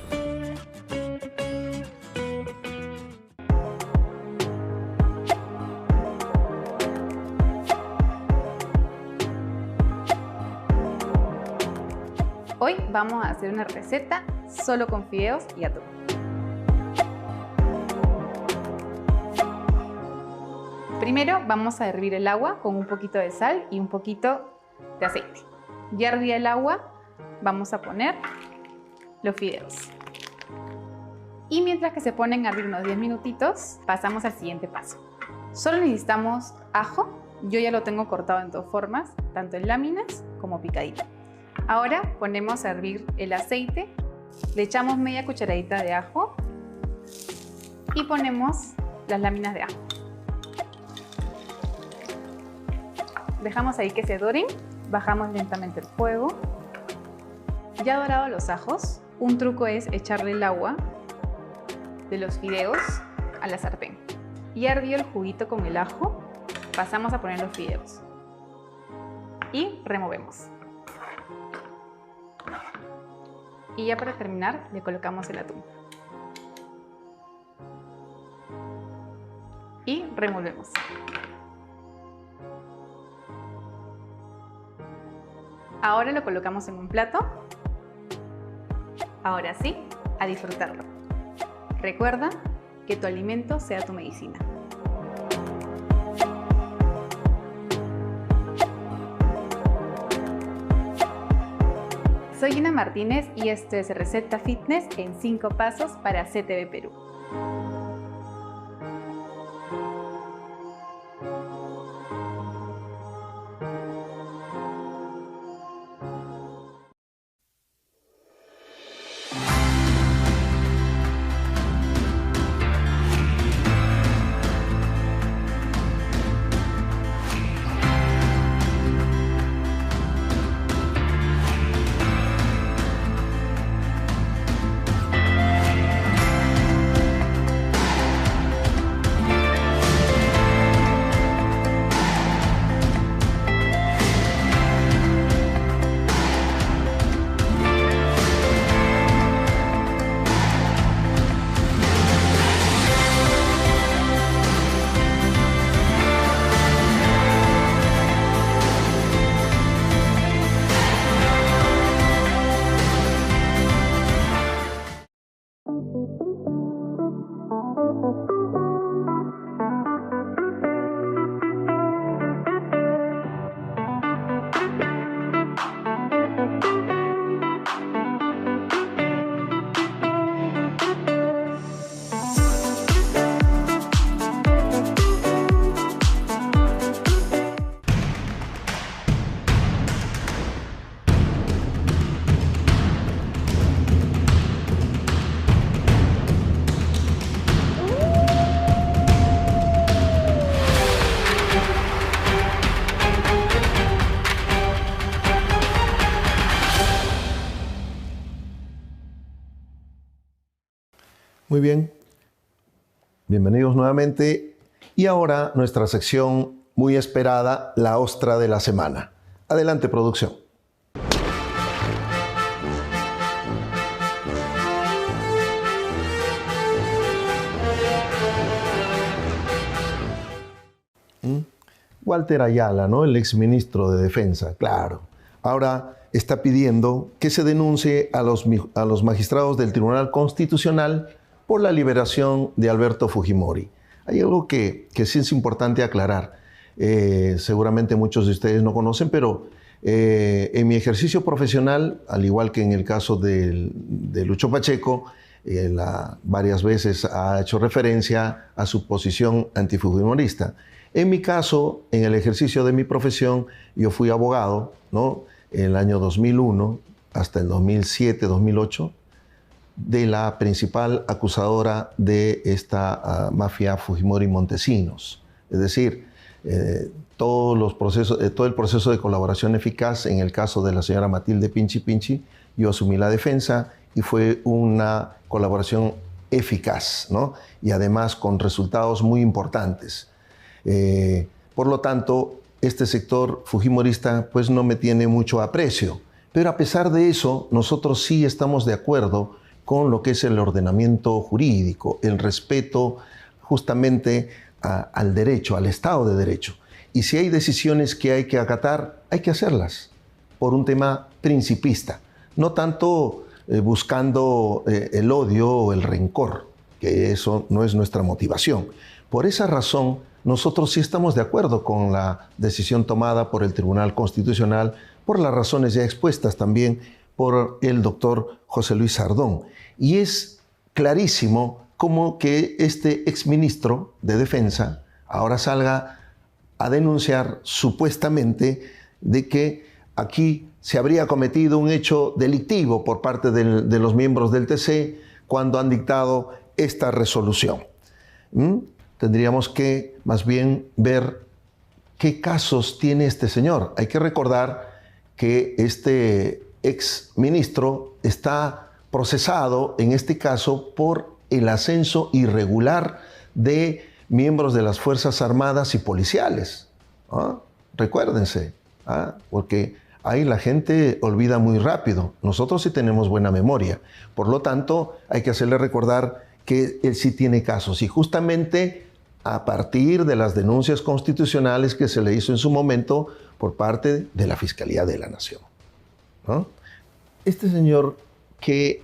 Hoy vamos a hacer una receta solo con fideos y atún. Primero vamos a hervir el agua con un poquito de sal y un poquito de aceite. Ya hervía el agua, vamos a poner los fideos. Y mientras que se ponen a hervir unos 10 minutitos, pasamos al siguiente paso. Solo necesitamos ajo, yo ya lo tengo cortado en dos formas, tanto en láminas como picadito. Ahora ponemos a hervir el aceite, le echamos media cucharadita de ajo y ponemos las láminas de ajo. Dejamos ahí que se doren, bajamos lentamente el fuego. Ya dorados los ajos, un truco es echarle el agua de los fideos a la sartén. Ya hervió el juguito con el ajo, pasamos a poner los fideos y removemos. Y ya para terminar le colocamos el atún. Y removemos. Ahora lo colocamos en un plato. Ahora sí, a disfrutarlo. Recuerda que tu alimento sea tu medicina. Soy Gina Martínez y esto es Receta Fitness en 5 pasos para CTV Perú. Muy bien, bienvenidos nuevamente. Y ahora nuestra sección muy esperada, la ostra de la semana. Adelante, producción. Walter Ayala, ¿no? El exministro de Defensa, claro. Ahora está pidiendo que se denuncie a los magistrados del Tribunal Constitucional por la liberación de Alberto Fujimori. Hay algo que sí es importante aclarar. Seguramente muchos de ustedes no conocen, pero en mi ejercicio profesional, al igual que en el caso de Lucho Pacheco, varias veces ha hecho referencia a su posición antifujimorista. En mi caso, en el ejercicio de mi profesión, yo fui abogado, ¿no? En el año 2001 hasta el 2007, 2008, de la principal acusadora de esta mafia Fujimori Montesinos. Es decir, todo el proceso de colaboración eficaz en el caso de la señora Matilde Pinchi Pinchi, yo asumí la defensa y fue una colaboración eficaz, ¿no? Y además con resultados muy importantes. Por lo tanto, este sector fujimorista pues no me tiene mucho aprecio, pero a pesar de eso, nosotros sí estamos de acuerdo con lo que es el ordenamiento jurídico, el respeto justamente al derecho, al Estado de Derecho. Y si hay decisiones que hay que acatar, hay que hacerlas por un tema principista, no tanto buscando el odio o el rencor, que eso no es nuestra motivación. Por esa razón, nosotros sí estamos de acuerdo con la decisión tomada por el Tribunal Constitucional, por las razones ya expuestas también por el doctor José Luis Sardón. Y es clarísimo cómo que este exministro de Defensa ahora salga a denunciar supuestamente de que aquí se habría cometido un hecho delictivo por parte de los miembros del TC cuando han dictado esta resolución. Tendríamos que más bien ver qué casos tiene este señor. Hay que recordar que este exministro está procesado, en este caso, por el ascenso irregular de miembros de las Fuerzas Armadas y policiales. Recuérdense, porque ahí la gente olvida muy rápido. Nosotros sí tenemos buena memoria. Por lo tanto, hay que hacerle recordar que él sí tiene casos. Y justamente a partir de las denuncias constitucionales que se le hizo en su momento por parte de la Fiscalía de la Nación, ¿no? Este señor que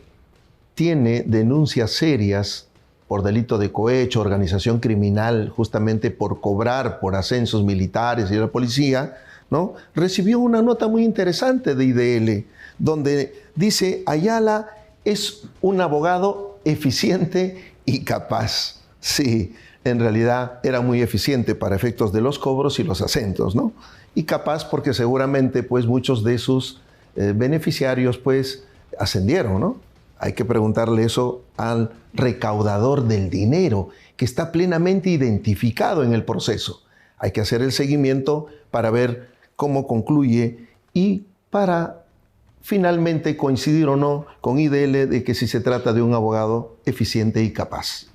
tiene denuncias serias por delito de cohecho, organización criminal, justamente por cobrar por ascensos militares y de la policía, ¿no? Recibió una nota muy interesante de IDL, donde dice: Ayala es un abogado eficiente y capaz. Sí, en realidad era muy eficiente para efectos de los cobros y los acentos, ¿no? Y capaz porque seguramente pues muchos de sus beneficiarios pues ascendieron, ¿no? Hay que preguntarle eso al recaudador del dinero, que está plenamente identificado en el proceso. Hay que hacer el seguimiento para ver cómo concluye y para finalmente coincidir o no con IDL de que si se trata de un abogado eficiente y capaz.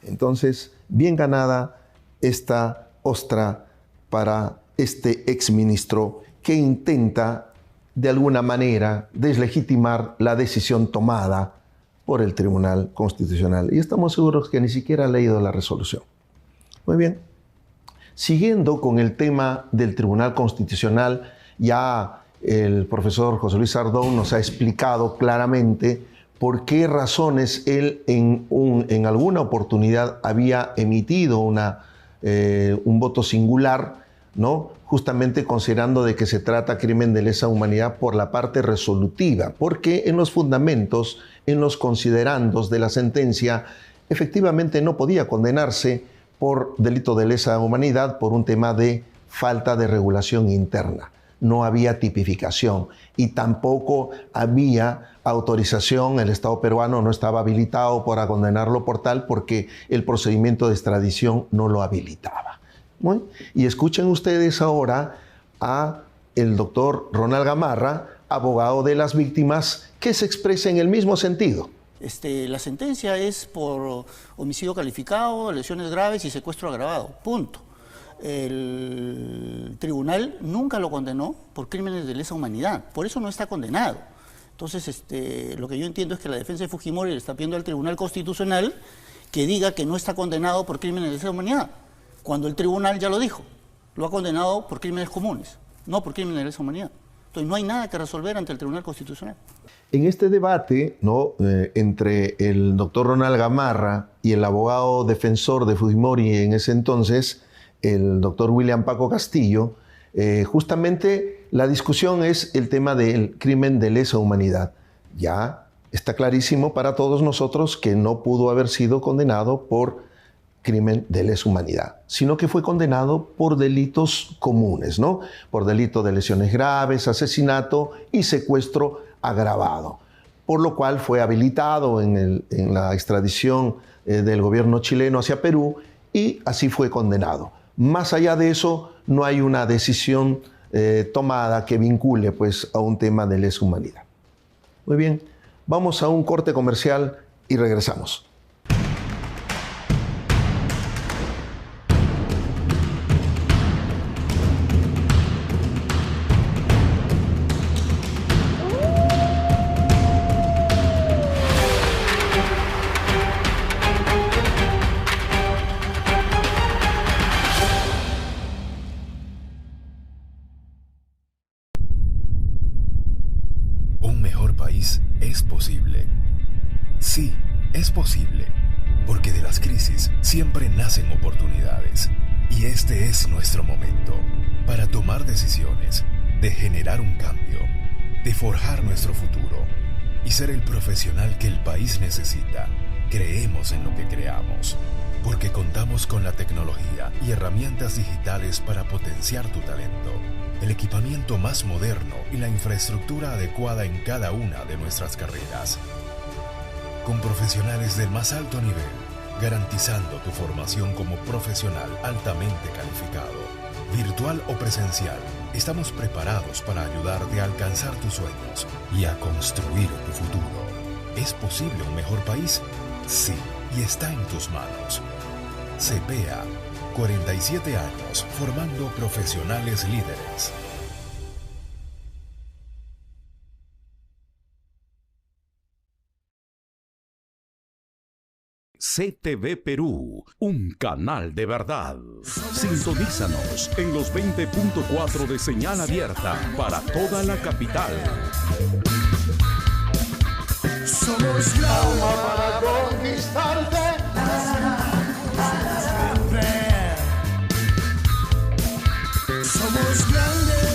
Entonces, bien ganada esta ostra para este exministro que intenta de alguna manera deslegitimar la decisión tomada por el Tribunal Constitucional. Y estamos seguros que ni siquiera ha leído la resolución. Muy bien. Siguiendo con el tema del Tribunal Constitucional, ya el profesor José Luis Sardón nos ha explicado claramente por qué razones él en alguna oportunidad había emitido un voto singular, ¿no? Justamente considerando de que se trata crimen de lesa humanidad por la parte resolutiva, porque en los fundamentos, en los considerandos de la sentencia, efectivamente no podía condenarse por delito de lesa humanidad por un tema de falta de regulación interna. No había tipificación y tampoco había autorización. El Estado peruano no estaba habilitado para condenarlo por tal porque el procedimiento de extradición no lo habilitaba. ¿Muy? Y escuchen ustedes ahora a el doctor Ronald Gamarra, abogado de las víctimas, que se expresa en el mismo sentido. La sentencia es por homicidio calificado, lesiones graves y secuestro agravado. Punto. El tribunal nunca lo condenó por crímenes de lesa humanidad, por eso no está condenado. Entonces, lo que yo entiendo es que la defensa de Fujimori le está pidiendo al Tribunal Constitucional que diga que no está condenado por crímenes de lesa humanidad, cuando el tribunal ya lo dijo. lo ha condenado por crímenes comunes, no por crímenes de lesa humanidad. Entonces no hay nada que resolver ante el Tribunal Constitucional. En este debate, ¿no? Entre el doctor Ronald Gamarra y el abogado defensor de Fujimori en ese entonces, el doctor William Paco Castillo, justamente la discusión es el tema del crimen de lesa humanidad. Ya está clarísimo para todos nosotros que no pudo haber sido condenado por crimen de lesa humanidad, sino que fue condenado por delitos comunes, ¿no? Por delito de lesiones graves, asesinato y secuestro agravado, por lo cual fue habilitado en la extradición del gobierno chileno hacia Perú y así fue condenado. Más allá de eso, no hay una decisión tomada que vincule pues, a un tema de lesa humanidad. Muy bien, vamos a un corte comercial y regresamos. Es posible. Sí, es posible, porque de las crisis siempre nacen oportunidades. Y este es nuestro momento para tomar decisiones, de generar un cambio, de forjar nuestro futuro y ser el profesional que el país necesita. Creemos en lo que creamos, porque contamos con la tecnología y herramientas digitales para potenciar tu talento, el equipamiento más moderno y la infraestructura adecuada en cada una de nuestras carreras. Con profesionales del más alto nivel, garantizando tu formación como profesional altamente calificado. Virtual o presencial, estamos preparados para ayudarte a alcanzar tus sueños y a construir tu futuro. ¿Es posible un mejor país? Sí, y está en tus manos. CPEA, 47 años formando profesionales líderes. CTV Perú, un canal de verdad. Sintonízanos en los 20.4 de señal abierta para toda la capital. Somos la alma para conquistarte. Siempre. Somos grandes.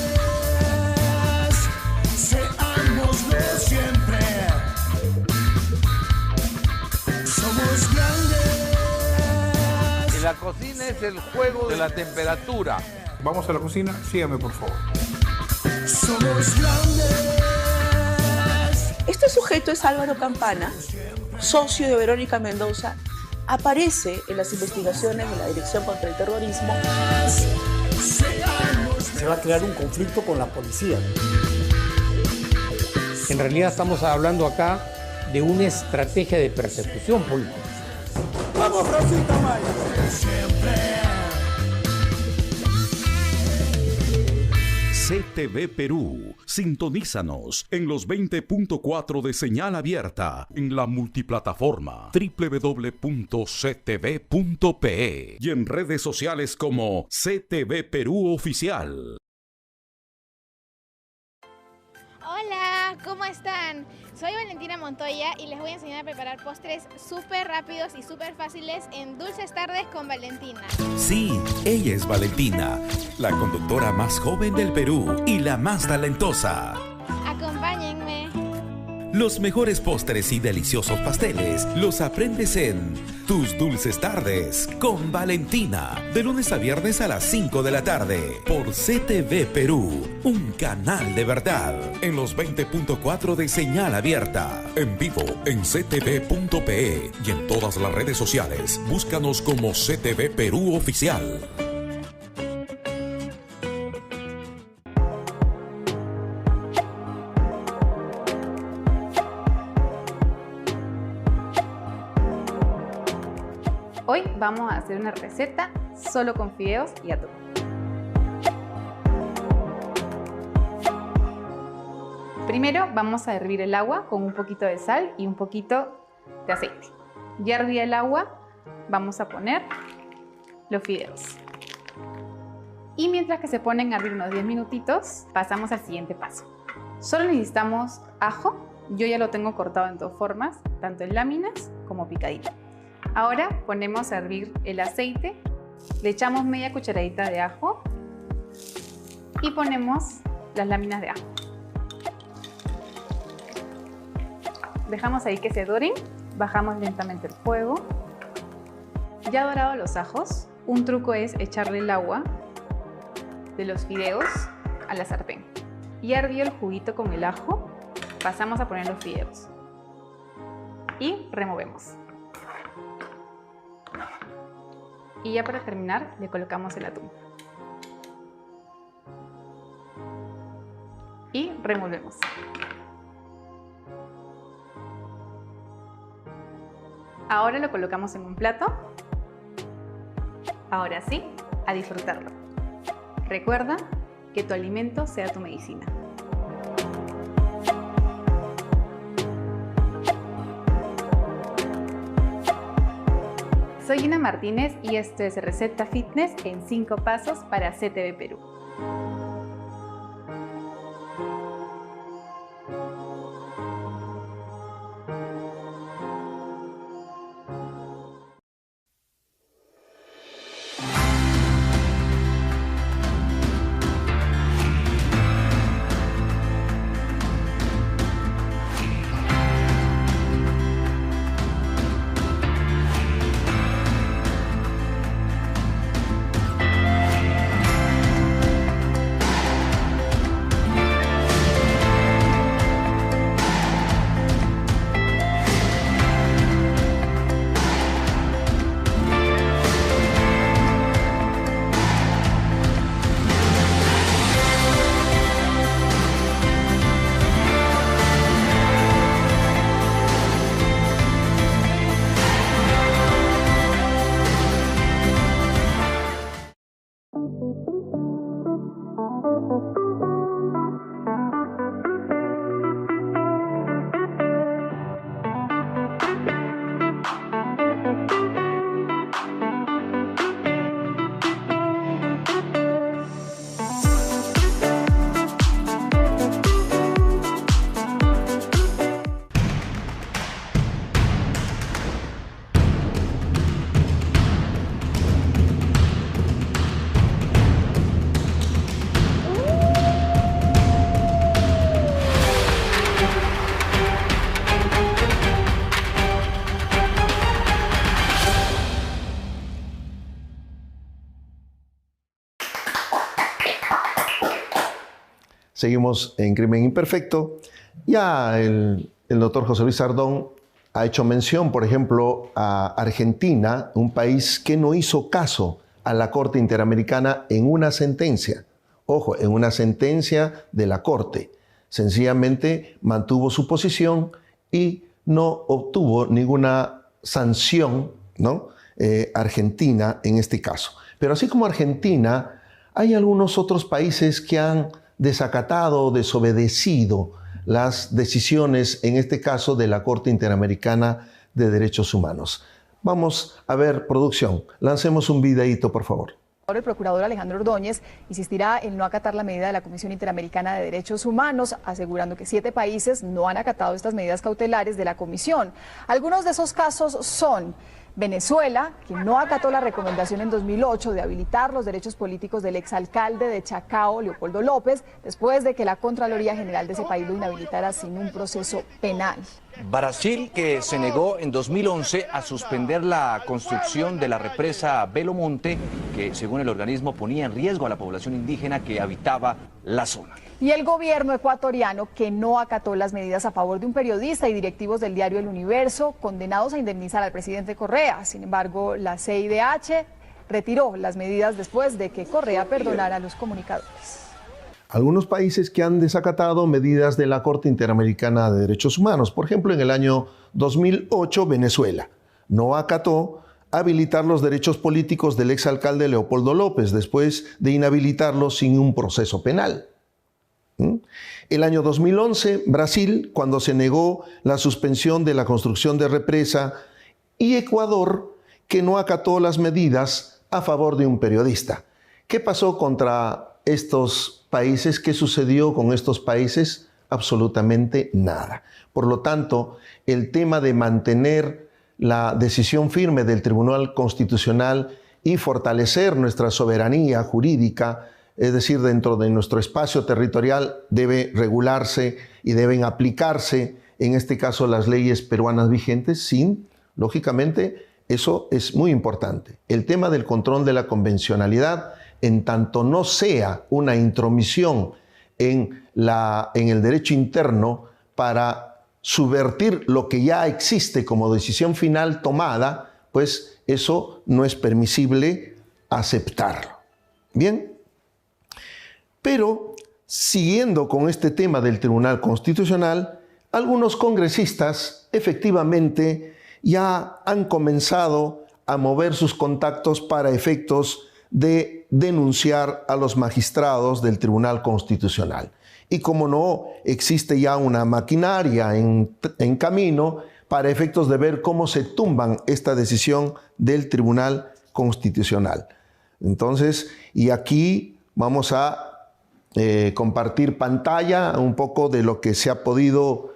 Seámoslo siempre. Somos grandes. En la cocina es el juego de la temperatura. Vamos a la cocina, sígame por favor. Somos grandes. Este sujeto es Álvaro Campana, socio de Verónica Mendoza, aparece en las investigaciones de la Dirección contra el Terrorismo. Se va a crear un conflicto con la policía. En realidad estamos hablando acá de una estrategia de persecución política. Vamos, Rosita Maya. Siempre. CTV Perú, sintonízanos en los 20.4 de señal abierta en la multiplataforma www.ctv.pe y en redes sociales como CTV Perú Oficial. Hola, ¿cómo están? Soy Valentina Montoya y les voy a enseñar a preparar postres súper rápidos y súper fáciles en Dulces Tardes con Valentina. Sí, ella es Valentina, la conductora más joven del Perú y la más talentosa. Acompáñenme. Los mejores postres y deliciosos pasteles los aprendes en Tus Dulces Tardes con Valentina, de lunes a viernes a las 5 de la tarde por CTV Perú, un canal de verdad, en los 20.4 de señal abierta, en vivo en ctv.pe y en todas las redes sociales. Búscanos como CTV Perú Oficial. Hoy vamos a hacer una receta solo con fideos y atún. Primero vamos a hervir el agua con un poquito de sal y un poquito de aceite. Ya herví el agua, vamos a poner los fideos. Y mientras que se ponen a hervir unos 10 minutitos, pasamos al siguiente paso. Solo necesitamos ajo. Yo ya lo tengo cortado en dos formas, tanto en láminas como picadito. Ahora ponemos a hervir el aceite, le echamos media cucharadita de ajo y ponemos las láminas de ajo. Dejamos ahí que se doren, bajamos lentamente el fuego. Ya dorados los ajos, un truco es echarle el agua de los fideos a la sartén. Ya hervió el juguito con el ajo, pasamos a poner los fideos y removemos. Y ya para terminar le colocamos el atún. Y removemos. Ahora lo colocamos en un plato. Ahora sí, a disfrutarlo. Recuerda que tu alimento sea tu medicina. Soy Gina Martínez y esto es Receta Fitness en 5 pasos para CTV Perú. Seguimos en Crimen Imperfecto. Ya el doctor José Luis Sardón ha hecho mención, por ejemplo, a Argentina, un país que no hizo caso a la Corte Interamericana en una sentencia. Ojo, en una sentencia de la Corte. Sencillamente mantuvo su posición y no obtuvo ninguna sanción, ¿no? Argentina en este caso. Pero así como Argentina, hay algunos otros países que han desacatado, desobedecido las decisiones, en este caso de la Corte Interamericana de Derechos Humanos. Vamos a ver, producción, lancemos un videíto, por favor. El procurador Alejandro Ordóñez insistirá en no acatar la medida de la Comisión Interamericana de Derechos Humanos, asegurando que 7 países no han acatado estas medidas cautelares de la Comisión. Algunos de esos casos son Venezuela, que no acató la recomendación en 2008 de habilitar los derechos políticos del exalcalde de Chacao, Leopoldo López, después de que la Contraloría General de ese país lo inhabilitara sin un proceso penal. Brasil, que se negó en 2011 a suspender la construcción de la represa Belo Monte, que según el organismo ponía en riesgo a la población indígena que habitaba la zona. Y el gobierno ecuatoriano, que no acató las medidas a favor de un periodista y directivos del diario El Universo, condenados a indemnizar al presidente Correa. Sin embargo, la CIDH retiró las medidas después de que Correa perdonara a los comunicadores. Algunos países que han desacatado medidas de la Corte Interamericana de Derechos Humanos. Por ejemplo, en el año 2008, Venezuela no acató habilitar los derechos políticos del exalcalde Leopoldo López después de inhabilitarlo sin un proceso penal. El año 2011, Brasil, cuando se negó la suspensión de la construcción de represa, y Ecuador, que no acató las medidas a favor de un periodista. ¿Qué pasó contra estos países? ¿Qué sucedió con estos países? Absolutamente nada. Por lo tanto, el tema de mantener la decisión firme del Tribunal Constitucional y fortalecer nuestra soberanía jurídica, es decir, dentro de nuestro espacio territorial, debe regularse y deben aplicarse, en este caso, las leyes peruanas vigentes, sin, lógicamente, eso es muy importante. El tema del control de la convencionalidad, en tanto no sea una intromisión en el derecho interno para subvertir lo que ya existe como decisión final tomada, pues eso no es permisible aceptarlo. Bien, pero siguiendo con este tema del Tribunal Constitucional, algunos congresistas efectivamente ya han comenzado a mover sus contactos para efectos de denunciar a los magistrados del Tribunal Constitucional. Y como no, existe ya una maquinaria en camino para efectos de ver cómo se tumban esta decisión del Tribunal Constitucional. Entonces, y aquí vamos a compartir pantalla un poco de lo que se ha podido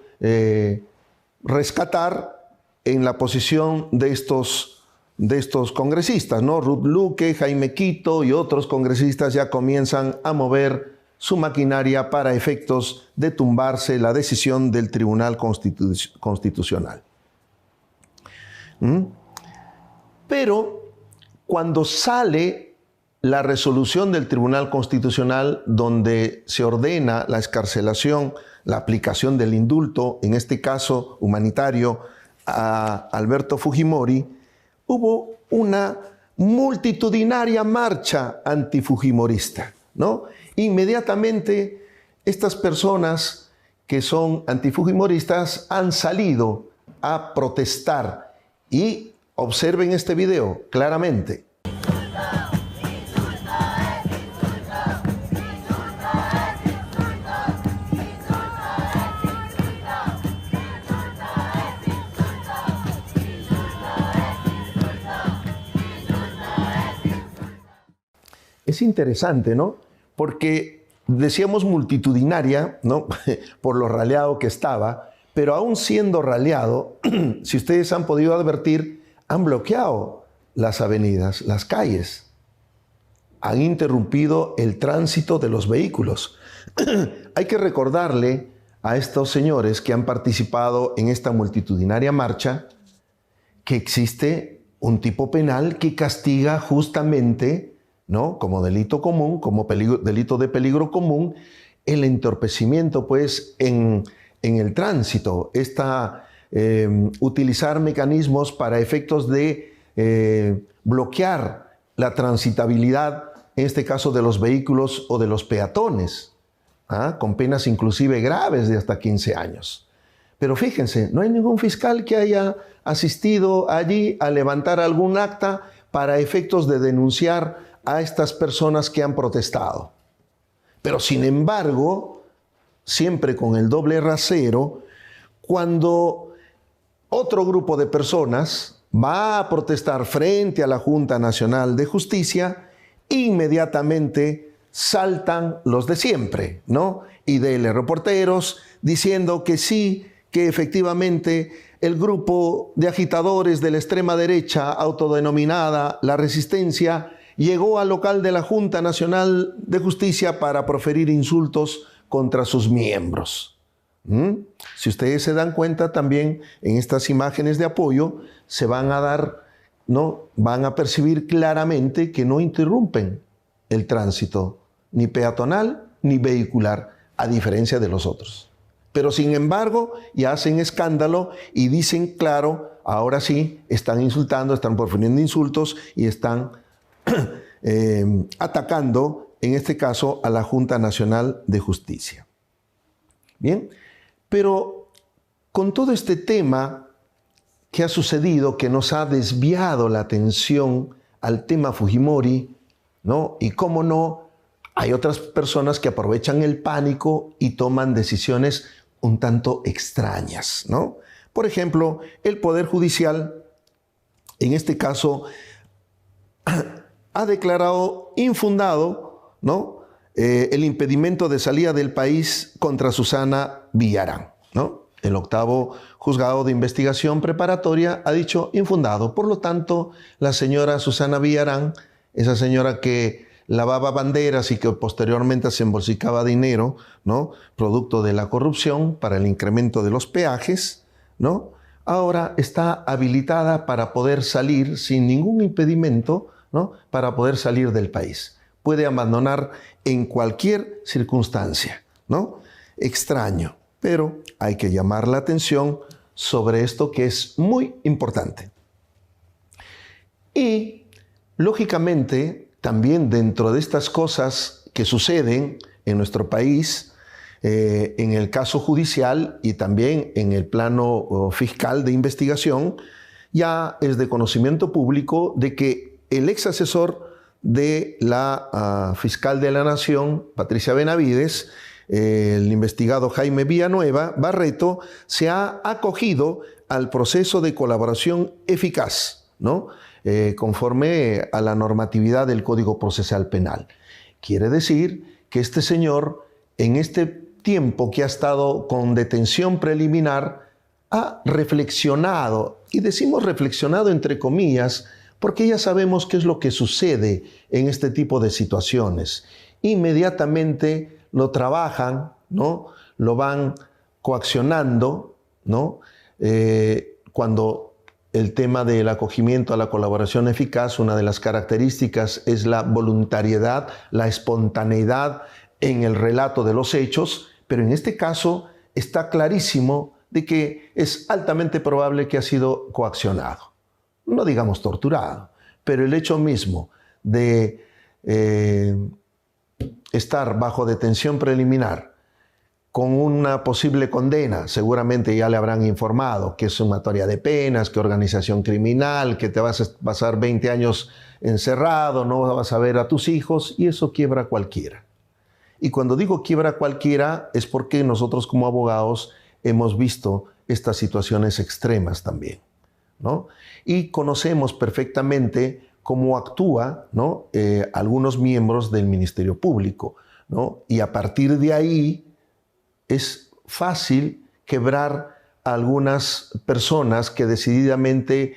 rescatar en la posición de estos congresistas, ¿no? Ruth Luque, Jaime Quito y otros congresistas ya comienzan a mover su maquinaria para efectos de tumbarse la decisión del Tribunal Constitucional. Pero cuando sale la resolución del Tribunal Constitucional donde se ordena la excarcelación, la aplicación del indulto, en este caso humanitario, a Alberto Fujimori, hubo una multitudinaria marcha antifujimorista, ¿no? Inmediatamente estas personas que son antifujimoristas han salido a protestar y observen este video claramente. Es interesante, ¿no? Porque decíamos multitudinaria, ¿no? Por lo raleado que estaba, pero aún siendo raleado, si ustedes han podido advertir, han bloqueado las avenidas, las calles. Han interrumpido el tránsito de los vehículos. Hay que recordarle a estos señores que han participado en esta multitudinaria marcha que existe un tipo penal que castiga justamente, ¿no?, como delito común, como delito de peligro común, el entorpecimiento, pues, en el tránsito, utilizar mecanismos para efectos de bloquear la transitabilidad, en este caso de los vehículos o de los peatones, con penas inclusive graves de hasta 15 años. Pero fíjense, no hay ningún fiscal que haya asistido allí a levantar algún acta para efectos de denunciar a estas personas que han protestado. Pero sin embargo, siempre con el doble rasero, cuando otro grupo de personas va a protestar frente a la Junta Nacional de Justicia, inmediatamente saltan los de siempre, ¿no? Y de reporteros diciendo que sí, que efectivamente el grupo de agitadores de la extrema derecha autodenominada La Resistencia llegó al local de la Junta Nacional de Justicia para proferir insultos contra sus miembros. Si ustedes se dan cuenta también en estas imágenes de apoyo, se van a dar, ¿no?, van a percibir claramente que no interrumpen el tránsito, ni peatonal ni vehicular, a diferencia de los otros. Pero sin embargo, ya hacen escándalo y dicen, claro, ahora sí, están insultando, están profiriendo insultos y están atacando, en este caso, a la Junta Nacional de Justicia. Bien, pero con todo este tema que ha sucedido, que nos ha desviado la atención al tema Fujimori, ¿no? Y cómo no, hay otras personas que aprovechan el pánico y toman decisiones un tanto extrañas, ¿no? Por ejemplo, el Poder Judicial, en este caso, ha declarado infundado, ¿no?, el impedimento de salida del país contra Susana Villarán, ¿no? El octavo juzgado de investigación preparatoria ha dicho infundado. Por lo tanto, la señora Susana Villarán, esa señora que lavaba banderas y que posteriormente se embolsicaba dinero, ¿no?, producto de la corrupción para el incremento de los peajes, ¿no?, ahora está habilitada para poder salir sin ningún impedimento, ¿no?, para poder salir del país. Puede abandonar en cualquier circunstancia, ¿no? Extraño, pero hay que llamar la atención sobre esto que es muy importante. Y, lógicamente, también dentro de estas cosas que suceden en nuestro país, en el caso judicial y también en el plano fiscal de investigación, ya es de conocimiento público de que el ex asesor de la fiscal de la Nación, Patricia Benavides, el investigado Jaime Villanueva Barreto, se ha acogido al proceso de colaboración eficaz, ¿no?, conforme a la normatividad del Código Procesal Penal. Quiere decir que este señor, en este tiempo que ha estado con detención preliminar, ha reflexionado, y decimos reflexionado entre comillas, porque ya sabemos qué es lo que sucede en este tipo de situaciones. Inmediatamente lo trabajan, ¿no?, lo van coaccionando, ¿no?, cuando el tema del acogimiento a la colaboración eficaz, una de las características es la voluntariedad, la espontaneidad en el relato de los hechos, pero en este caso está clarísimo de que es altamente probable que ha sido coaccionado. No digamos torturado, pero el hecho mismo de estar bajo detención preliminar con una posible condena, seguramente ya le habrán informado que es sumatoria de penas, que organización criminal, que te vas a pasar 20 años encerrado, no vas a ver a tus hijos, y eso quiebra a cualquiera. Y cuando digo quiebra a cualquiera es porque nosotros como abogados hemos visto estas situaciones extremas también, ¿no? Y conocemos perfectamente cómo actúa, ¿no?, algunos miembros del Ministerio Público, ¿no? Y a partir de ahí es fácil quebrar a algunas personas que decididamente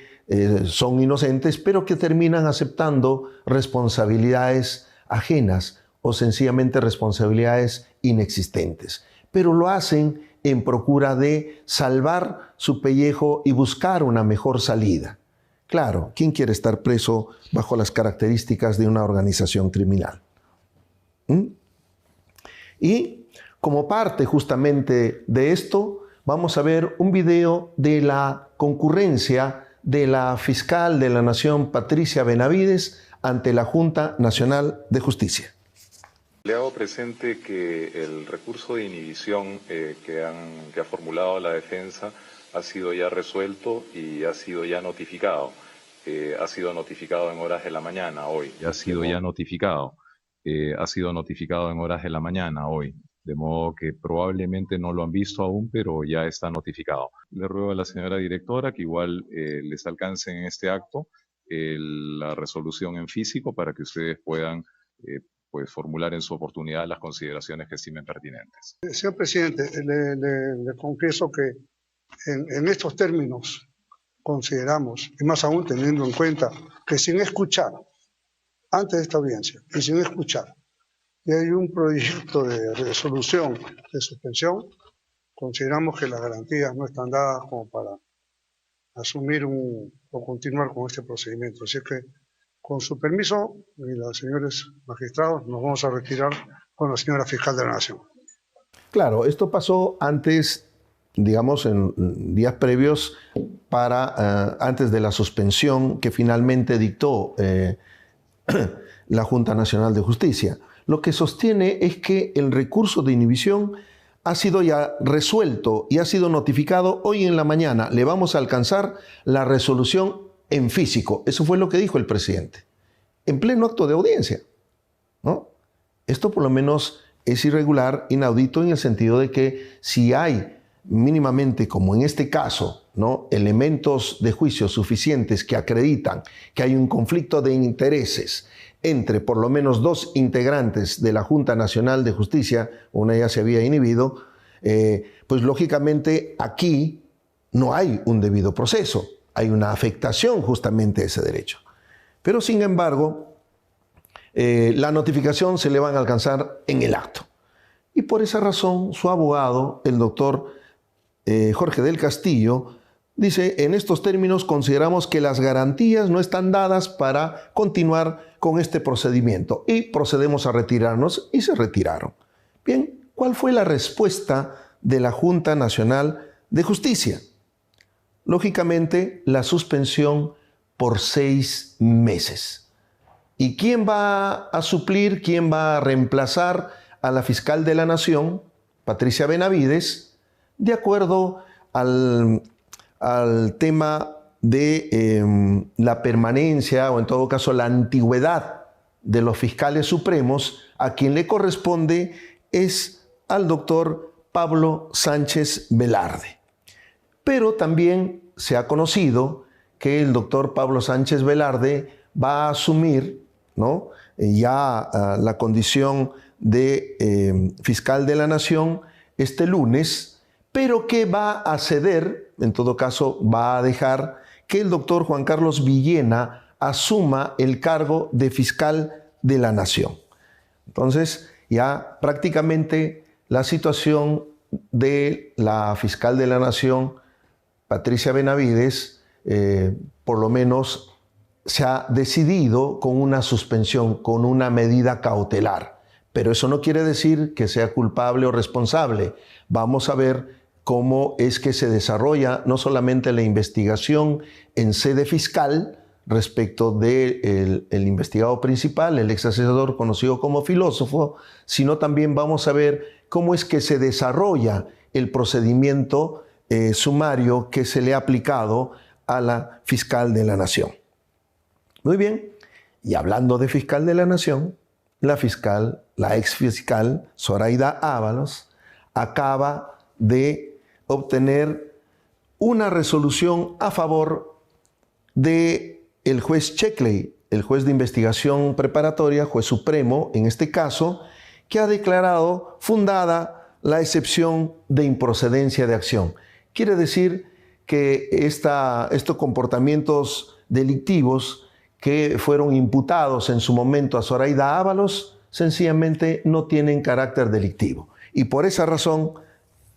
son inocentes, pero que terminan aceptando responsabilidades ajenas o sencillamente responsabilidades inexistentes. Pero lo hacen en procura de salvar su pellejo y buscar una mejor salida. Claro, ¿quién quiere estar preso bajo las características de una organización criminal? Y como parte justamente de esto, vamos a ver un video de la concurrencia de la fiscal de la Nación, Patricia Benavides, ante la Junta Nacional de Justicia. Le hago presente que el recurso de inhibición que ha formulado la defensa ha sido ya resuelto y ha sido ya notificado. Ha sido notificado en horas de la mañana hoy. Ha sido ya notificado. Ha sido notificado en horas de la mañana hoy. De modo que probablemente no lo han visto aún, pero ya está notificado. Le ruego a la señora directora que igual les alcance en este acto la resolución en físico para que ustedes puedan pues formular en su oportunidad las consideraciones que estimen pertinentes. Señor presidente, le confieso que en estos términos consideramos, y más aún teniendo en cuenta que sin escuchar, antes de esta audiencia, y sin escuchar, y hay un proyecto de resolución de suspensión, consideramos que las garantías no están dadas como para asumir o continuar con este procedimiento. Así que, con su permiso, y los señores magistrados, nos vamos a retirar con la señora fiscal de la Nación. Claro, esto pasó antes, digamos, en días previos antes de la suspensión que finalmente dictó la Junta Nacional de Justicia. Lo que sostiene es que el recurso de inhibición ha sido ya resuelto y ha sido notificado hoy en la mañana. Le vamos a alcanzar la resolución en físico. Eso fue lo que dijo el presidente, en pleno acto de audiencia, ¿no? Esto por lo menos es irregular, inaudito, en el sentido de que si hay mínimamente, como en este caso, ¿no?, elementos de juicio suficientes que acreditan que hay un conflicto de intereses entre por lo menos 2 integrantes de la Junta Nacional de Justicia, una ya se había inhibido, pues lógicamente aquí no hay un debido proceso, hay una afectación justamente a ese derecho. Pero sin embargo, la notificación se le van a alcanzar en el acto. Y por esa razón, su abogado, el doctor Jorge del Castillo, dice: en estos términos consideramos que las garantías no están dadas para continuar con este procedimiento y procedemos a retirarnos, y se retiraron. Bien, ¿cuál fue la respuesta de la Junta Nacional de Justicia? Lógicamente, la suspensión por 6 meses. ¿Y quién va a suplir, quién va a reemplazar a la fiscal de la Nación, Patricia Benavides, de acuerdo al tema de la permanencia, o en todo caso la antigüedad de los fiscales supremos? A quien le corresponde es al doctor Pablo Sánchez Velarde. Pero también se ha conocido que el doctor Pablo Sánchez Velarde va a asumir, ¿no?, ya la condición de fiscal de la Nación este lunes, pero que va a ceder, en todo caso va a dejar que el doctor Juan Carlos Villena asuma el cargo de fiscal de la Nación. Entonces, ya prácticamente la situación de la fiscal de la Nación, Patricia Benavides, por lo menos se ha decidido con una suspensión, con una medida cautelar. Pero eso no quiere decir que sea culpable o responsable. Vamos a ver cómo es que se desarrolla no solamente la investigación en sede fiscal respecto del investigado principal, el ex asesador conocido como filósofo, sino también vamos a ver cómo es que se desarrolla el procedimiento sumario que se le ha aplicado a la fiscal de la Nación. Muy bien, y hablando de fiscal de la Nación, la ex fiscal Zoraida Ábalos acaba de obtener una resolución a favor de el juez Checkley, el juez de investigación preparatoria, juez supremo en este caso, que ha declarado fundada la excepción de improcedencia de acción. Quiere decir que estos comportamientos delictivos que fueron imputados en su momento a Zoraida Ábalos sencillamente no tienen carácter delictivo. Y por esa razón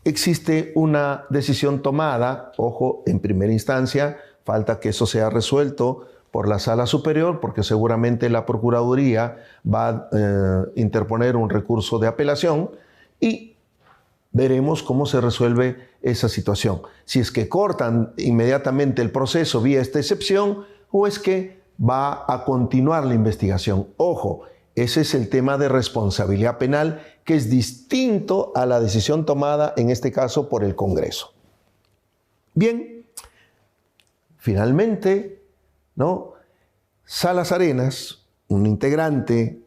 existe una decisión tomada, ojo, en primera instancia, falta que eso sea resuelto por la Sala Superior, porque seguramente la Procuraduría va a interponer un recurso de apelación y veremos cómo se resuelve esa situación. Si es que cortan inmediatamente el proceso vía esta excepción o es que va a continuar la investigación. Ojo, ese es el tema de responsabilidad penal, que es distinto a la decisión tomada en este caso por el Congreso. Bien, finalmente, ¿no?, Salas Arenas, un integrante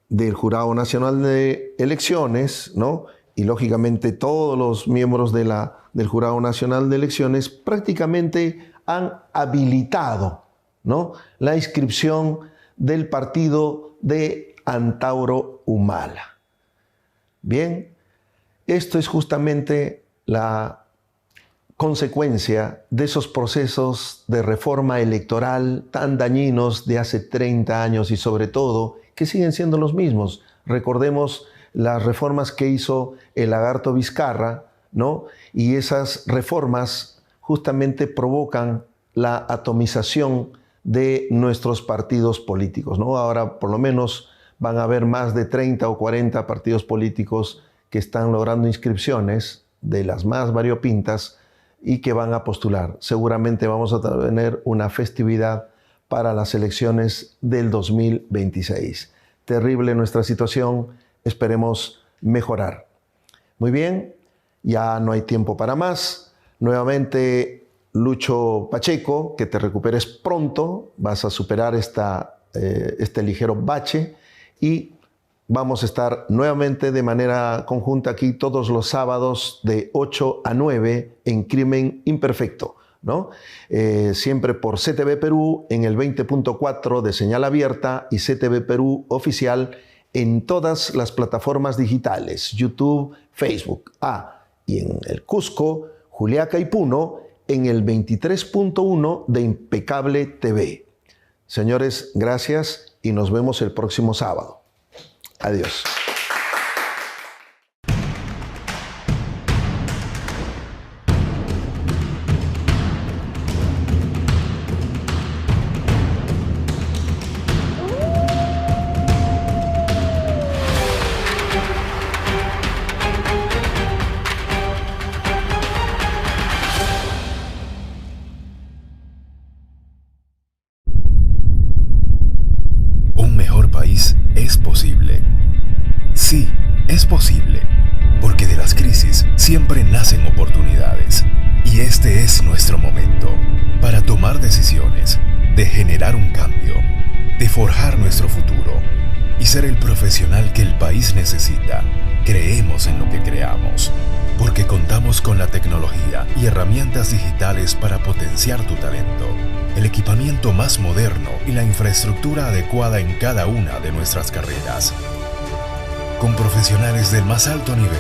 del Jurado Nacional de Elecciones, ¿no?, y lógicamente todos los miembros del Jurado Nacional de Elecciones prácticamente han habilitado, ¿no?, la inscripción del partido de Antauro Humala. Bien, esto es justamente la consecuencia de esos procesos de reforma electoral tan dañinos de hace 30 años y sobre todo que siguen siendo los mismos. Recordemos las reformas que hizo el lagarto Vizcarra, ¿no? Y esas reformas justamente provocan la atomización de nuestros partidos políticos, ¿no? Ahora por lo menos van a haber más de 30 o 40 partidos políticos que están logrando inscripciones de las más variopintas y que van a postular. Seguramente vamos a tener una festividad para las elecciones del 2026. Terrible nuestra situación, esperemos mejorar. Muy bien, ya no hay tiempo para más. Nuevamente, Lucho Pacheco, que te recuperes pronto, vas a superar este ligero bache y vamos a estar nuevamente de manera conjunta aquí todos los sábados de 8 a 9 en Crimen Imperfecto. ¿no? Siempre por CTV Perú en el 20.4 de señal abierta y CTV Perú oficial en todas las plataformas digitales, YouTube, Facebook. Y en el Cusco, Juliaca y Puno en el 23.1 de Impecable TV. Señores, gracias y nos vemos el próximo sábado. Adiós. Es posible. Sí, es posible, porque de las crisis siempre nacen oportunidades. Y este es nuestro momento para tomar decisiones, de generar un cambio, de forjar nuestro futuro y ser el profesional que el país necesita. Creemos en lo que creamos, porque contamos con la tecnología y herramientas digitales para potenciar tu talento, el equipamiento más moderno y la infraestructura adecuada en cada una de nuestras carreras. Con profesionales del más alto nivel,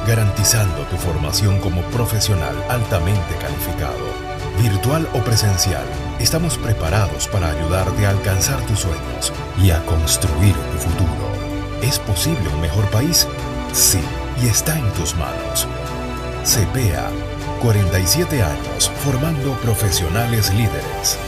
garantizando tu formación como profesional altamente calificado. Virtual o presencial, estamos preparados para ayudarte a alcanzar tus sueños y a construir tu futuro. ¿Es posible un mejor país? Sí, y está en tus manos. CPEA, 47 años formando profesionales líderes.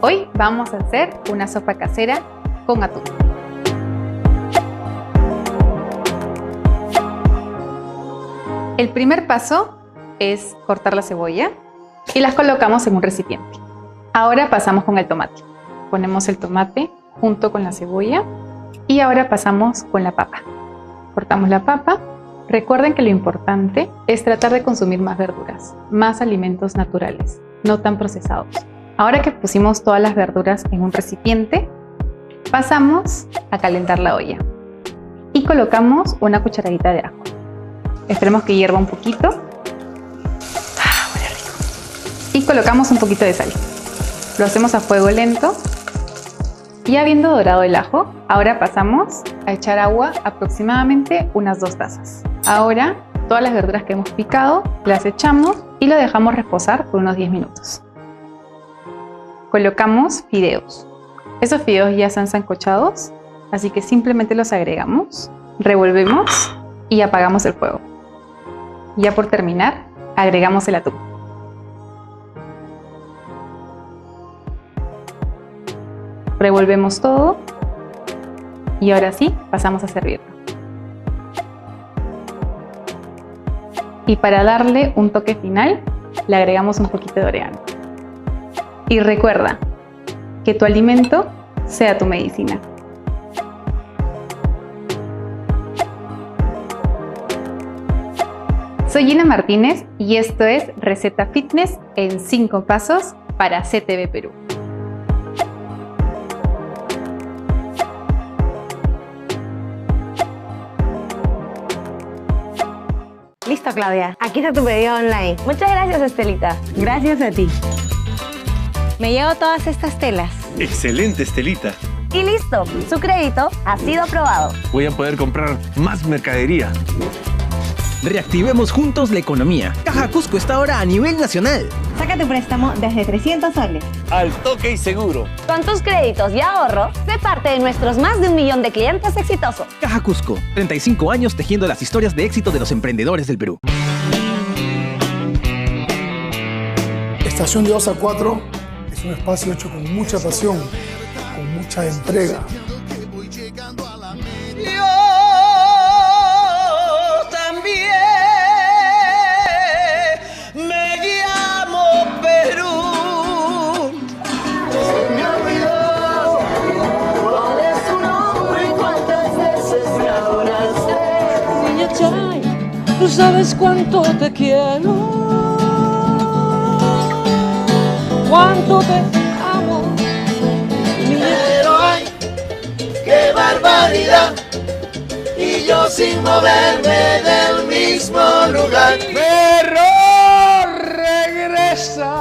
Hoy vamos a hacer una sopa casera con atún. El primer paso es cortar la cebolla y las colocamos en un recipiente. Ahora pasamos con el tomate. Ponemos el tomate junto con la cebolla y ahora pasamos con la papa. Cortamos la papa. Recuerden que lo importante es tratar de consumir más verduras, más alimentos naturales, no tan procesados. Ahora que pusimos todas las verduras en un recipiente, pasamos a calentar la olla y colocamos una cucharadita de ajo. Esperemos que hierva un poquito. Huele rico. Y colocamos un poquito de sal. Lo hacemos a fuego lento. Y habiendo dorado el ajo, ahora pasamos a echar agua, aproximadamente unas 2 tazas. Ahora, todas las verduras que hemos picado, las echamos y lo dejamos reposar por unos 10 minutos. Colocamos fideos. Esos fideos ya están sancochados, así que simplemente los agregamos, revolvemos y apagamos el fuego. Ya por terminar, agregamos el atún. Revolvemos todo y ahora sí, pasamos a servirlo. Y para darle un toque final, le agregamos un poquito de orégano. Y recuerda que tu alimento sea tu medicina. Soy Gina Martínez y esto es Receta Fitness en 5 pasos para CTV Perú. Listo, Claudia. Aquí está tu pedido online. Muchas gracias, Estelita. Gracias a ti. Me llevo todas estas telas. Excelente, Estelita. Y listo. Su crédito ha sido aprobado. Voy a poder comprar más mercadería. Reactivemos juntos la economía. Caja Cusco está ahora a nivel nacional. Saca tu préstamo desde 300 soles. Al toque y seguro. Con tus créditos y ahorro, sé parte de nuestros más de 1 millón de clientes exitosos. Caja Cusco, 35 años tejiendo las historias de éxito de los emprendedores del Perú. Estación de 2 a 4 es un espacio hecho con mucha pasión, con mucha entrega. Tú sabes cuánto te quiero. cuánto te amo. Pero ay, qué barbaridad. Y yo sin moverme del mismo lugar. Pero regresa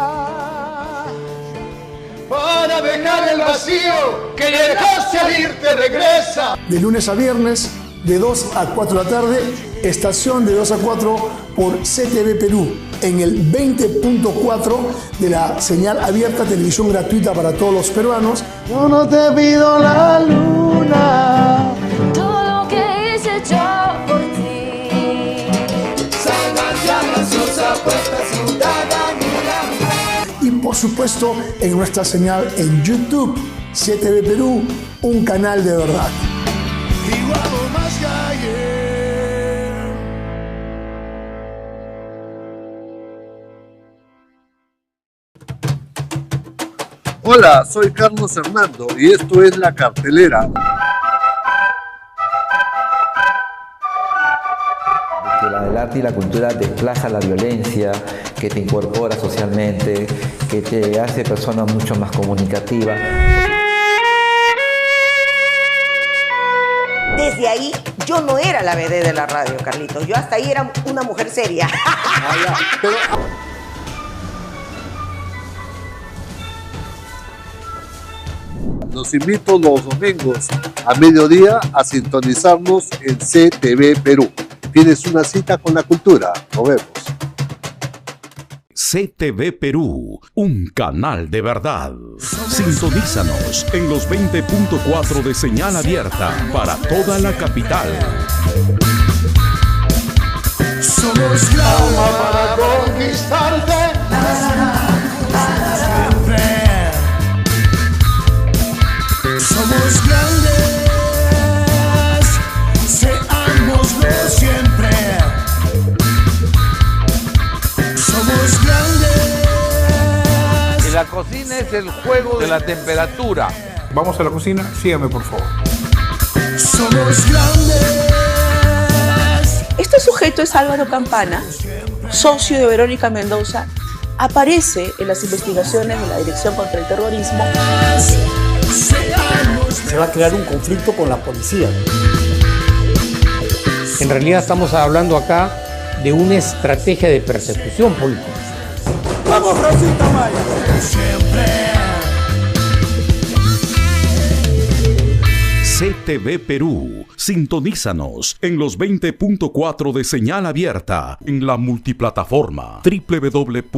para dejar el vacío que dejaste al irte, regresa. De lunes a viernes, de 2 a 4 de la tarde, estación de 2 a 4 por CTV Perú, en el 20.4 de la señal abierta, televisión gratuita para todos los peruanos. Yo no te pido la luna, Todo lo que hice yo por ti. salgan llamas sus apuestas sin Y por supuesto, en nuestra señal en YouTube, CTV Perú, un canal de verdad. Igual o más que ayer. Hola, soy Carlos Hernando y esto es La Cartelera. Que el arte y la cultura desplaza la violencia, que te incorpora socialmente, que te hace persona mucho más comunicativa. Desde ahí yo no era la vedette de la radio, Carlitos. Yo hasta ahí era una mujer seria. Los invito los domingos a mediodía a sintonizarnos en CTV Perú. Tienes una cita con la cultura. Nos vemos. CTV Perú, un canal de verdad. Sintonízanos en los 20.4 de señal abierta para toda la capital. Somos la alma para conquistarte. Siempre. Somos grandes. Seámoslo siempre. Somos grandes. En la cocina es el juego de la temperatura. Vamos a la cocina, sígame por favor. Somos grandes. Este sujeto es Álvaro Campana, socio de Verónica Mendoza, aparece en las investigaciones de la Dirección contra el Terrorismo. Se va a crear un conflicto con la policía. En realidad estamos hablando acá de una estrategia de persecución política. Vamos, Rosita Maya. Siempre. CTV Perú, sintonízanos en los 20.4 de señal abierta en la multiplataforma www.ctv.pe.